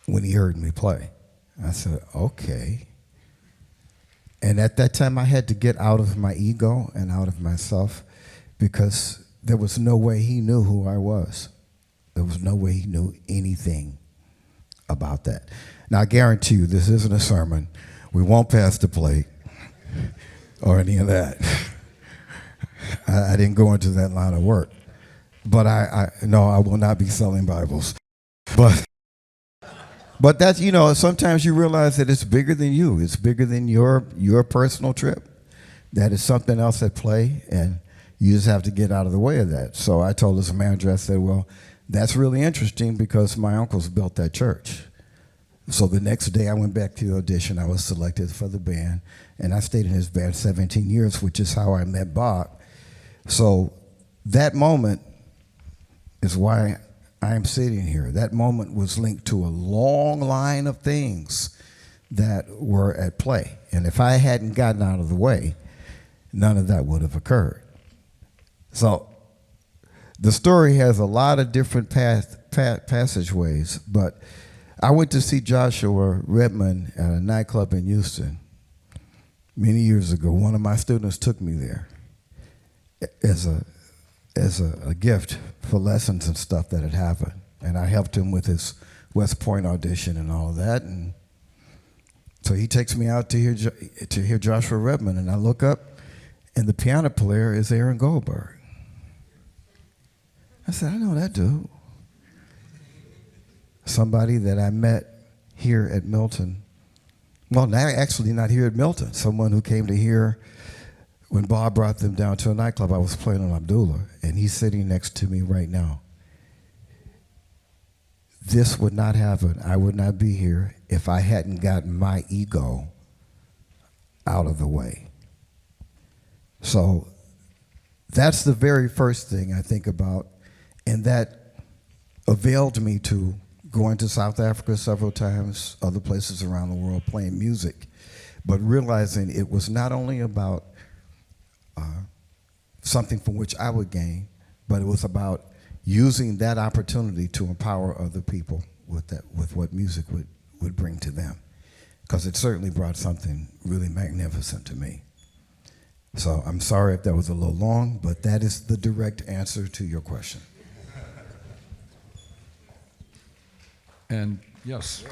G: when he heard me play. I said, okay. And at that time, I had to get out of my ego and out of myself, because there was no way he knew who I was. There was no way he knew anything about that. Now, I guarantee you, this isn't a sermon. We won't pass the plate or any of that. I didn't go into that line of work. But no, I will not be selling Bibles. But that's, sometimes you realize that it's bigger than you. It's bigger than your personal trip. That is something else at play, and you just have to get out of the way of that. So I told his manager, I said, well, that's really interesting because my uncles built that church. So the next day I went back to the audition. I was selected for the band, and I stayed in his band 17 years, which is how I met Bob. So that moment is why I am sitting here. That moment was linked to a long line of things that were at play. And if I hadn't gotten out of the way, none of that would have occurred. So the story has a lot of different passageways, but I went to see Joshua Redmond at a nightclub in Houston many years ago. One of my students took me there as a gift for lessons and stuff that had happened. And I helped him with his West Point audition and all of that. And so he takes me out to hear Joshua Redmond, and I look up, and the piano player is Aaron Goldberg. I said, I know that dude. Somebody that I met here at Milton. Well, actually not here at Milton. Someone who came to hear when Bob brought them down to a nightclub. I was playing on Abdullah, and he's sitting next to me right now. This would not happen. I would not be here if I hadn't gotten my ego out of the way. So that's the very first thing I think about, and that availed me to going to South Africa several times, other places around the world playing music, but realizing it was not only about something from which I would gain, but it was about using that opportunity to empower other people with what music would bring to them. Because it certainly brought something really magnificent to me. So I'm sorry if that was a little long, but that is the direct answer to your question.
A: And yes.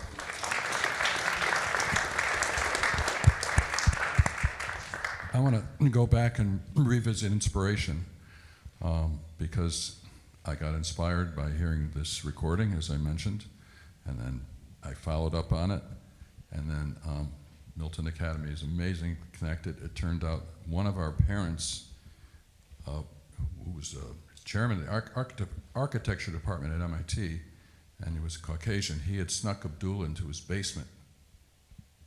A: I want to go back and revisit inspiration because I got inspired by hearing this recording, as I mentioned, and then I followed up on it. And then Milton Academy is amazing, connected. It turned out one of our parents, who was chairman of the architecture department at MIT, and he was Caucasian, he had snuck Abdullah into his basement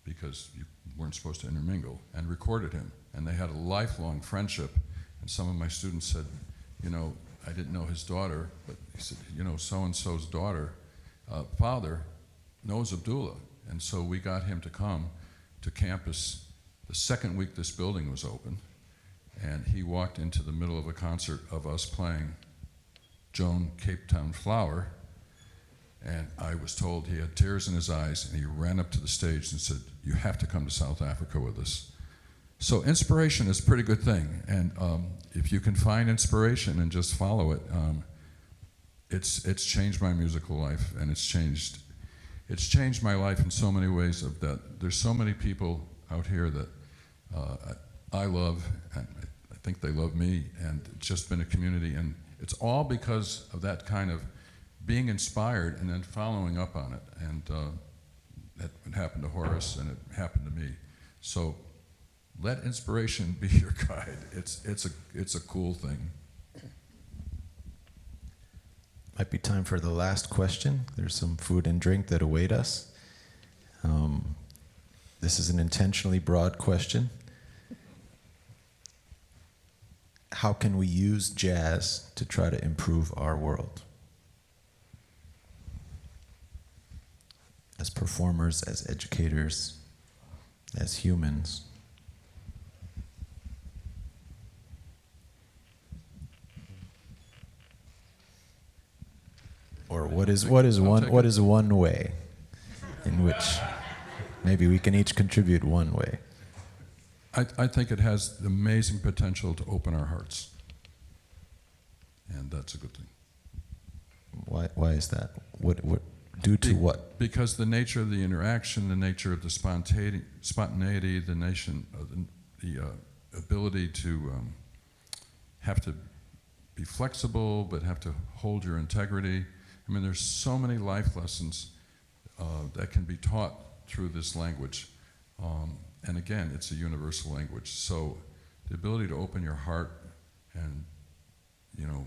A: because you weren't supposed to intermingle, and recorded him. And they had a lifelong friendship. And some of my students said, you know, I didn't know his daughter, but he said, you know, so-and-so's daughter, father knows Abdullah. And so we got him to come to campus the second week this building was open. And he walked into the middle of a concert of us playing Joan Cape Town Flower. And I was told he had tears in his eyes, and he ran up to the stage and said, you have to come to South Africa with us. So inspiration is a pretty good thing. And if you can find inspiration and just follow it, it's changed my musical life, and it's changed my life in so many ways. Of that, there's so many people out here that I love, and I think they love me, and it's just been a community, and it's all because of that kind of being inspired and then following up on it. And that happened to Horace, and it happened to me. So let inspiration be your guide. It's a cool thing.
B: Might be time for the last question. There's some food and drink that await us. This is an intentionally broad question. How can we use jazz to try to improve our world? As performers, as educators, as humans. Or what is one way in which maybe we can each contribute one way?
A: I think it has the amazing potential to open our hearts. And that's a good thing.
B: Why is that? What due to what?
A: Because the nature of the interaction, the nature of the spontaneity, the nation of the ability to have to be flexible, but have to hold your integrity. I mean, there's so many life lessons that can be taught through this language. And again, it's a universal language. So the ability to open your heart and, you know,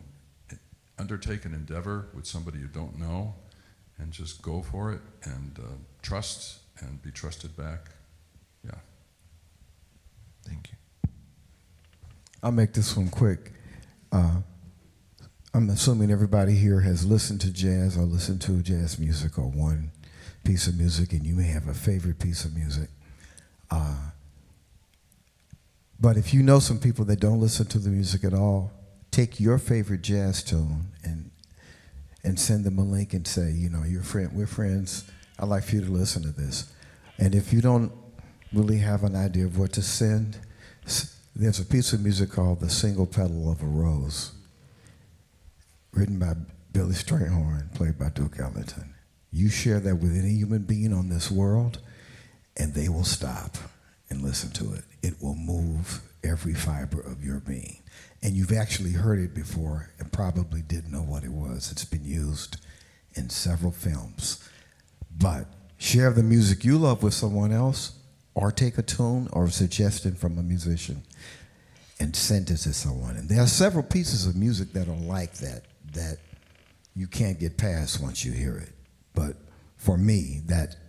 A: undertake an endeavor with somebody you don't know and just go for it and trust and be trusted back. Yeah.
B: Thank you.
G: I'll make this one quick. I'm assuming everybody here has listened to jazz or listened to jazz music or one piece of music, and you may have a favorite piece of music. But if you know some people that don't listen to the music at all, take your favorite jazz tune and send them a link and say, you know, we're friends. I'd like for you to listen to this. And if you don't really have an idea of what to send, there's a piece of music called The Single Petal of a Rose, written by Billy Strayhorn, played by Duke Ellington. You share that with any human being on this world, and they will stop and listen to it. It will move every fiber of your being. And you've actually heard it before and probably didn't know what it was. It's been used in several films. But share the music you love with someone else, or take a tune or a suggestion from a musician and send it to someone. And there are several pieces of music that are like that you can't get past once you hear it. But for me,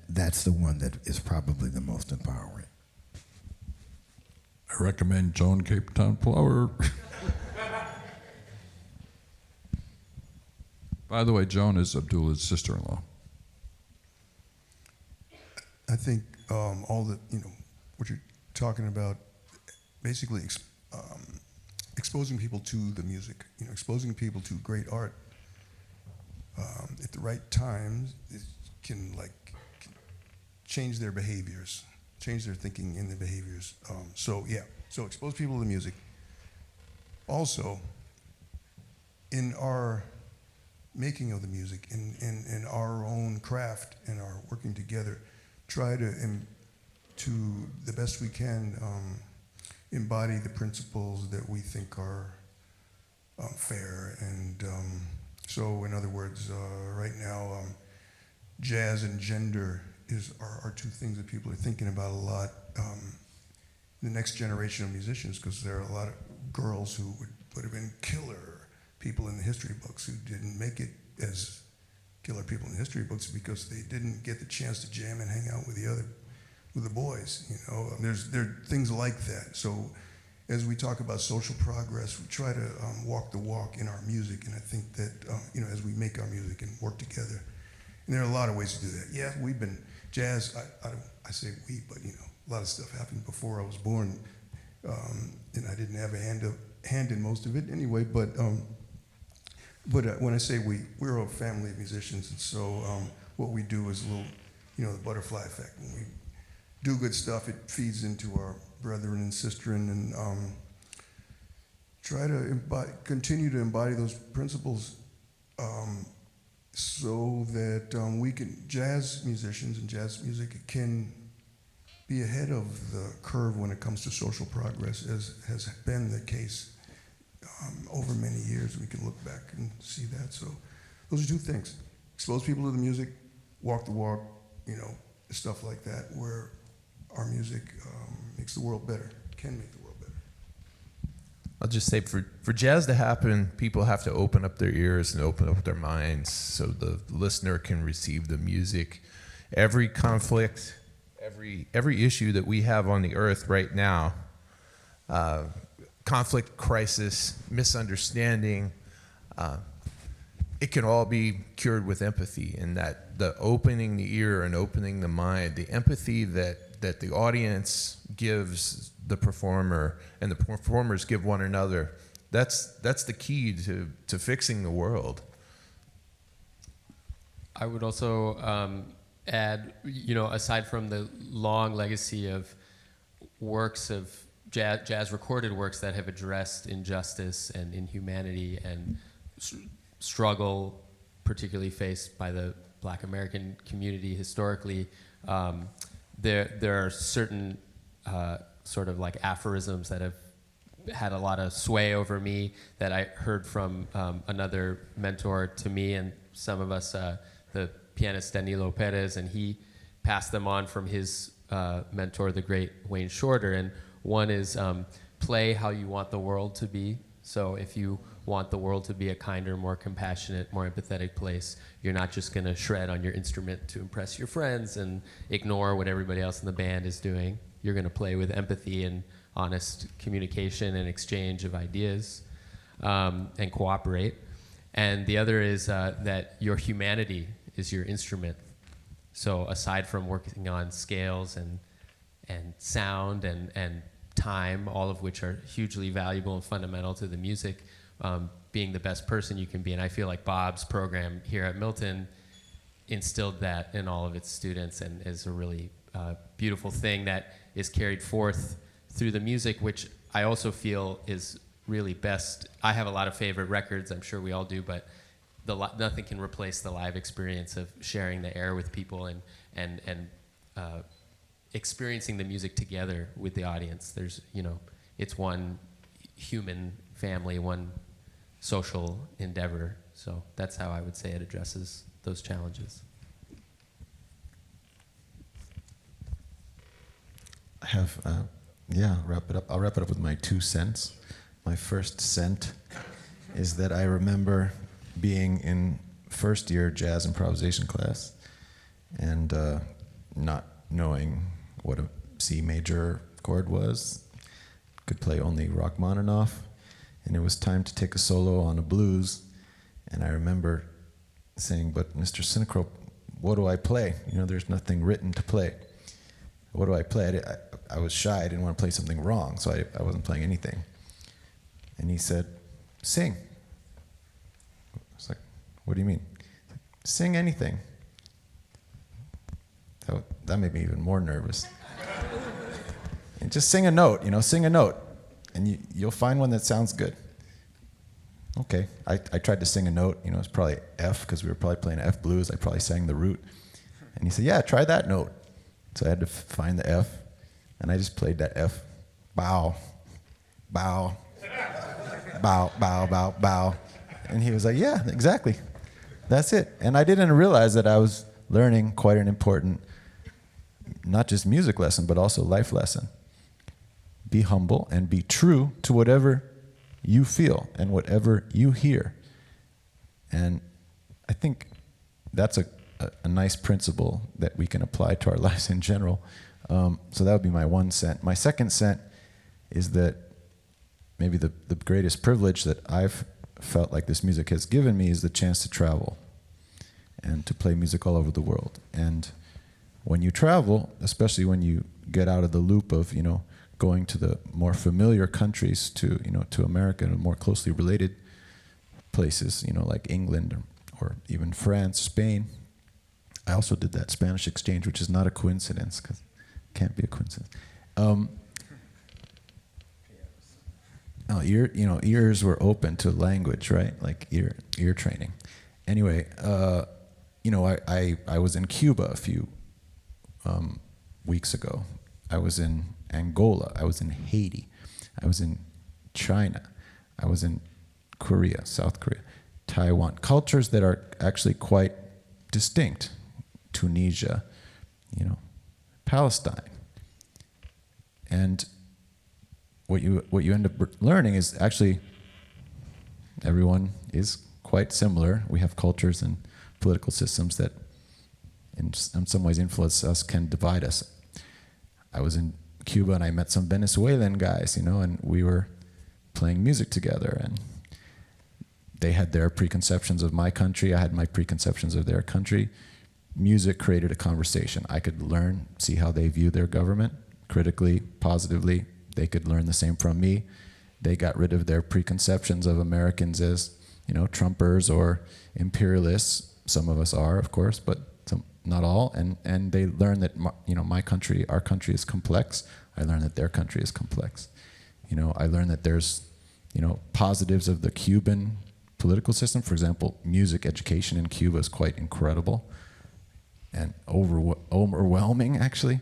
G: that's the one that is probably the most empowering.
A: I recommend Joan Cape Town Flower. By the way, Joan is Abdullah's sister-in-law.
C: I think all the, what you're talking about, basically exposing people to the music, exposing people to great art at the right times, it can change their behaviors, change their thinking in their behaviors. So expose people to the music. Also, in our making of the music, in our own craft, and our working together, try to the best we can, embody the principles that we think are fair. And so, in other words, right now, jazz and gender are two things that people are thinking about a lot. The next generation of musicians, because there are a lot of girls who would have been killer people in the history books who didn't make it as killer people in the history books because they didn't get the chance to jam and hang out with the boys. There are things like that. So as we talk about social progress, we try to walk the walk in our music, and I think that as we make our music and work together, and there are a lot of ways to do that. Yeah, we've been jazz. I say we, but a lot of stuff happened before I was born, and I didn't have a hand in most of it anyway. But when I say we're a family of musicians, and so what we do is a little, the butterfly effect. When we do good stuff, it feeds into our brethren and sisterin, and try to continue to embody those principles, so that jazz musicians and jazz music can be ahead of the curve when it comes to social progress, as has been the case over many years. We can look back and see that. So those are two things: expose people to the music, walk the walk, stuff like that, where our music makes the world better, can make the world better.
D: I'll just say, for jazz to happen, people have to open up their ears and open up their minds so the listener can receive the music. Every conflict, every issue that we have on the earth right now, conflict, crisis, misunderstanding, it can all be cured with empathy, and that the opening the ear and opening the mind, the empathy that the audience gives the performer and the performers give one another, that's the key to fixing the world.
E: I would also add, aside from the long legacy of works of jazz recorded works that have addressed injustice and inhumanity and struggle, particularly faced by the Black American community historically, there are certain sort of like aphorisms that have had a lot of sway over me that I heard from another mentor to me and some of us, the pianist Danilo Perez, and he passed them on from his mentor, the great Wayne Shorter. And one is play how you want the world to be. So if you want the world to be a kinder, more compassionate, more empathetic place, you're not just going to shred on your instrument to impress your friends and ignore what everybody else in the band is doing. You're going to play with empathy and honest communication and exchange of ideas, and cooperate. And the other is that your humanity is your instrument. So aside from working on scales and sound and time, all of which are hugely valuable and fundamental to the music, being the best person you can be. And I feel like Bob's program here at Milton instilled that in all of its students, and is a really beautiful thing that is carried forth through the music, which I also feel is really best. I have a lot of favorite records, I'm sure we all do, but nothing can replace the live experience of sharing the air with people and experiencing the music together with the audience. There's, it's one human family, one social endeavor. So that's how I would say it addresses those challenges.
B: I have, wrap it up. I'll wrap it up with my 2 cents. My first cent is that I remember being in first year jazz improvisation class and not knowing what a C major chord was. Could play only Rachmaninoff, and it was time to take a solo on a blues. And I remember saying, "But Mr. Synchro, what do I play? There's nothing written to play." what do I play? I was shy. I didn't want to play something wrong, so I wasn't playing anything. And he said, sing. I was like, what do you mean? Sing anything. That made me even more nervous. And just sing a note, sing a note. And you'll find one that sounds good. Okay, I tried to sing a note, it's probably F, because we were probably playing F blues. I probably sang the root. And he said, yeah, try that note. So I had to find the F, and I just played that F. Bow, bow, bow, bow, bow, bow. And he was like, yeah, exactly. That's it. And I didn't realize that I was learning quite an important, not just music lesson, but also life lesson. Be humble and be true to whatever you feel and whatever you hear. And I think that's a nice principle that we can apply to our lives in general. So that would be my 1 cent. My 2nd cent is that maybe the greatest privilege that I've felt like this music has given me is the chance to travel and to play music all over the world. And when you travel, especially when you get out of the loop of, going to the more familiar countries, to America and more closely related places, like England or even France, Spain. I also did that Spanish exchange, which is not a coincidence, because it can't be a coincidence. Ears were open to language, right? Like ear training. Anyway, I was in Cuba a few weeks ago. I was in Angola. I was in Haiti. I was in China. I was in Korea, South Korea, Taiwan. Cultures that are actually quite distinct. Tunisia, Palestine. And what you end up learning is actually everyone is quite similar. We have cultures and political systems that in some ways influence us, can divide us. I was in Cuba and I met some Venezuelan guys, and we were playing music together, and they had their preconceptions of my country. I had my preconceptions of their country. Music created a conversation. I could learn, see how they view their government critically, positively. They could learn the same from me. They got rid of their preconceptions of Americans as, Trumpers or imperialists. Some of us are, of course, but not all. And they learned that, my country, our country is complex. I learned that their country is complex. I learned that there's, positives of the Cuban political system. For example, music education in Cuba is quite incredible and overwhelming, actually.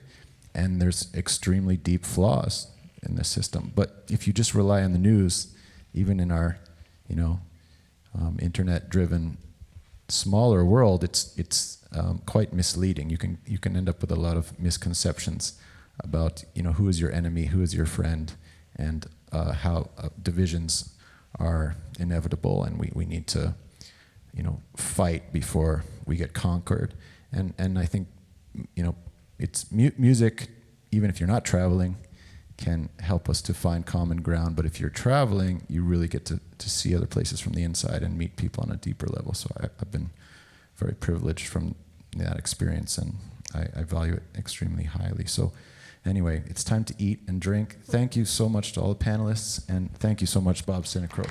B: And there's extremely deep flaws in the system. But if you just rely on the news, even in our, internet-driven, smaller world, it's quite misleading. You can end up with a lot of misconceptions about, who is your enemy, who is your friend, and how divisions are inevitable, and we need to, fight before we get conquered. And I think, it's music, even if you're not traveling, can help us to find common ground. But if you're traveling, you really get to see other places from the inside and meet people on a deeper level. So I've been very privileged from that experience, and I value it extremely highly. So anyway, it's time to eat and drink. Thank you so much to all the panelists, and thank you so much, Bob Sinecrow.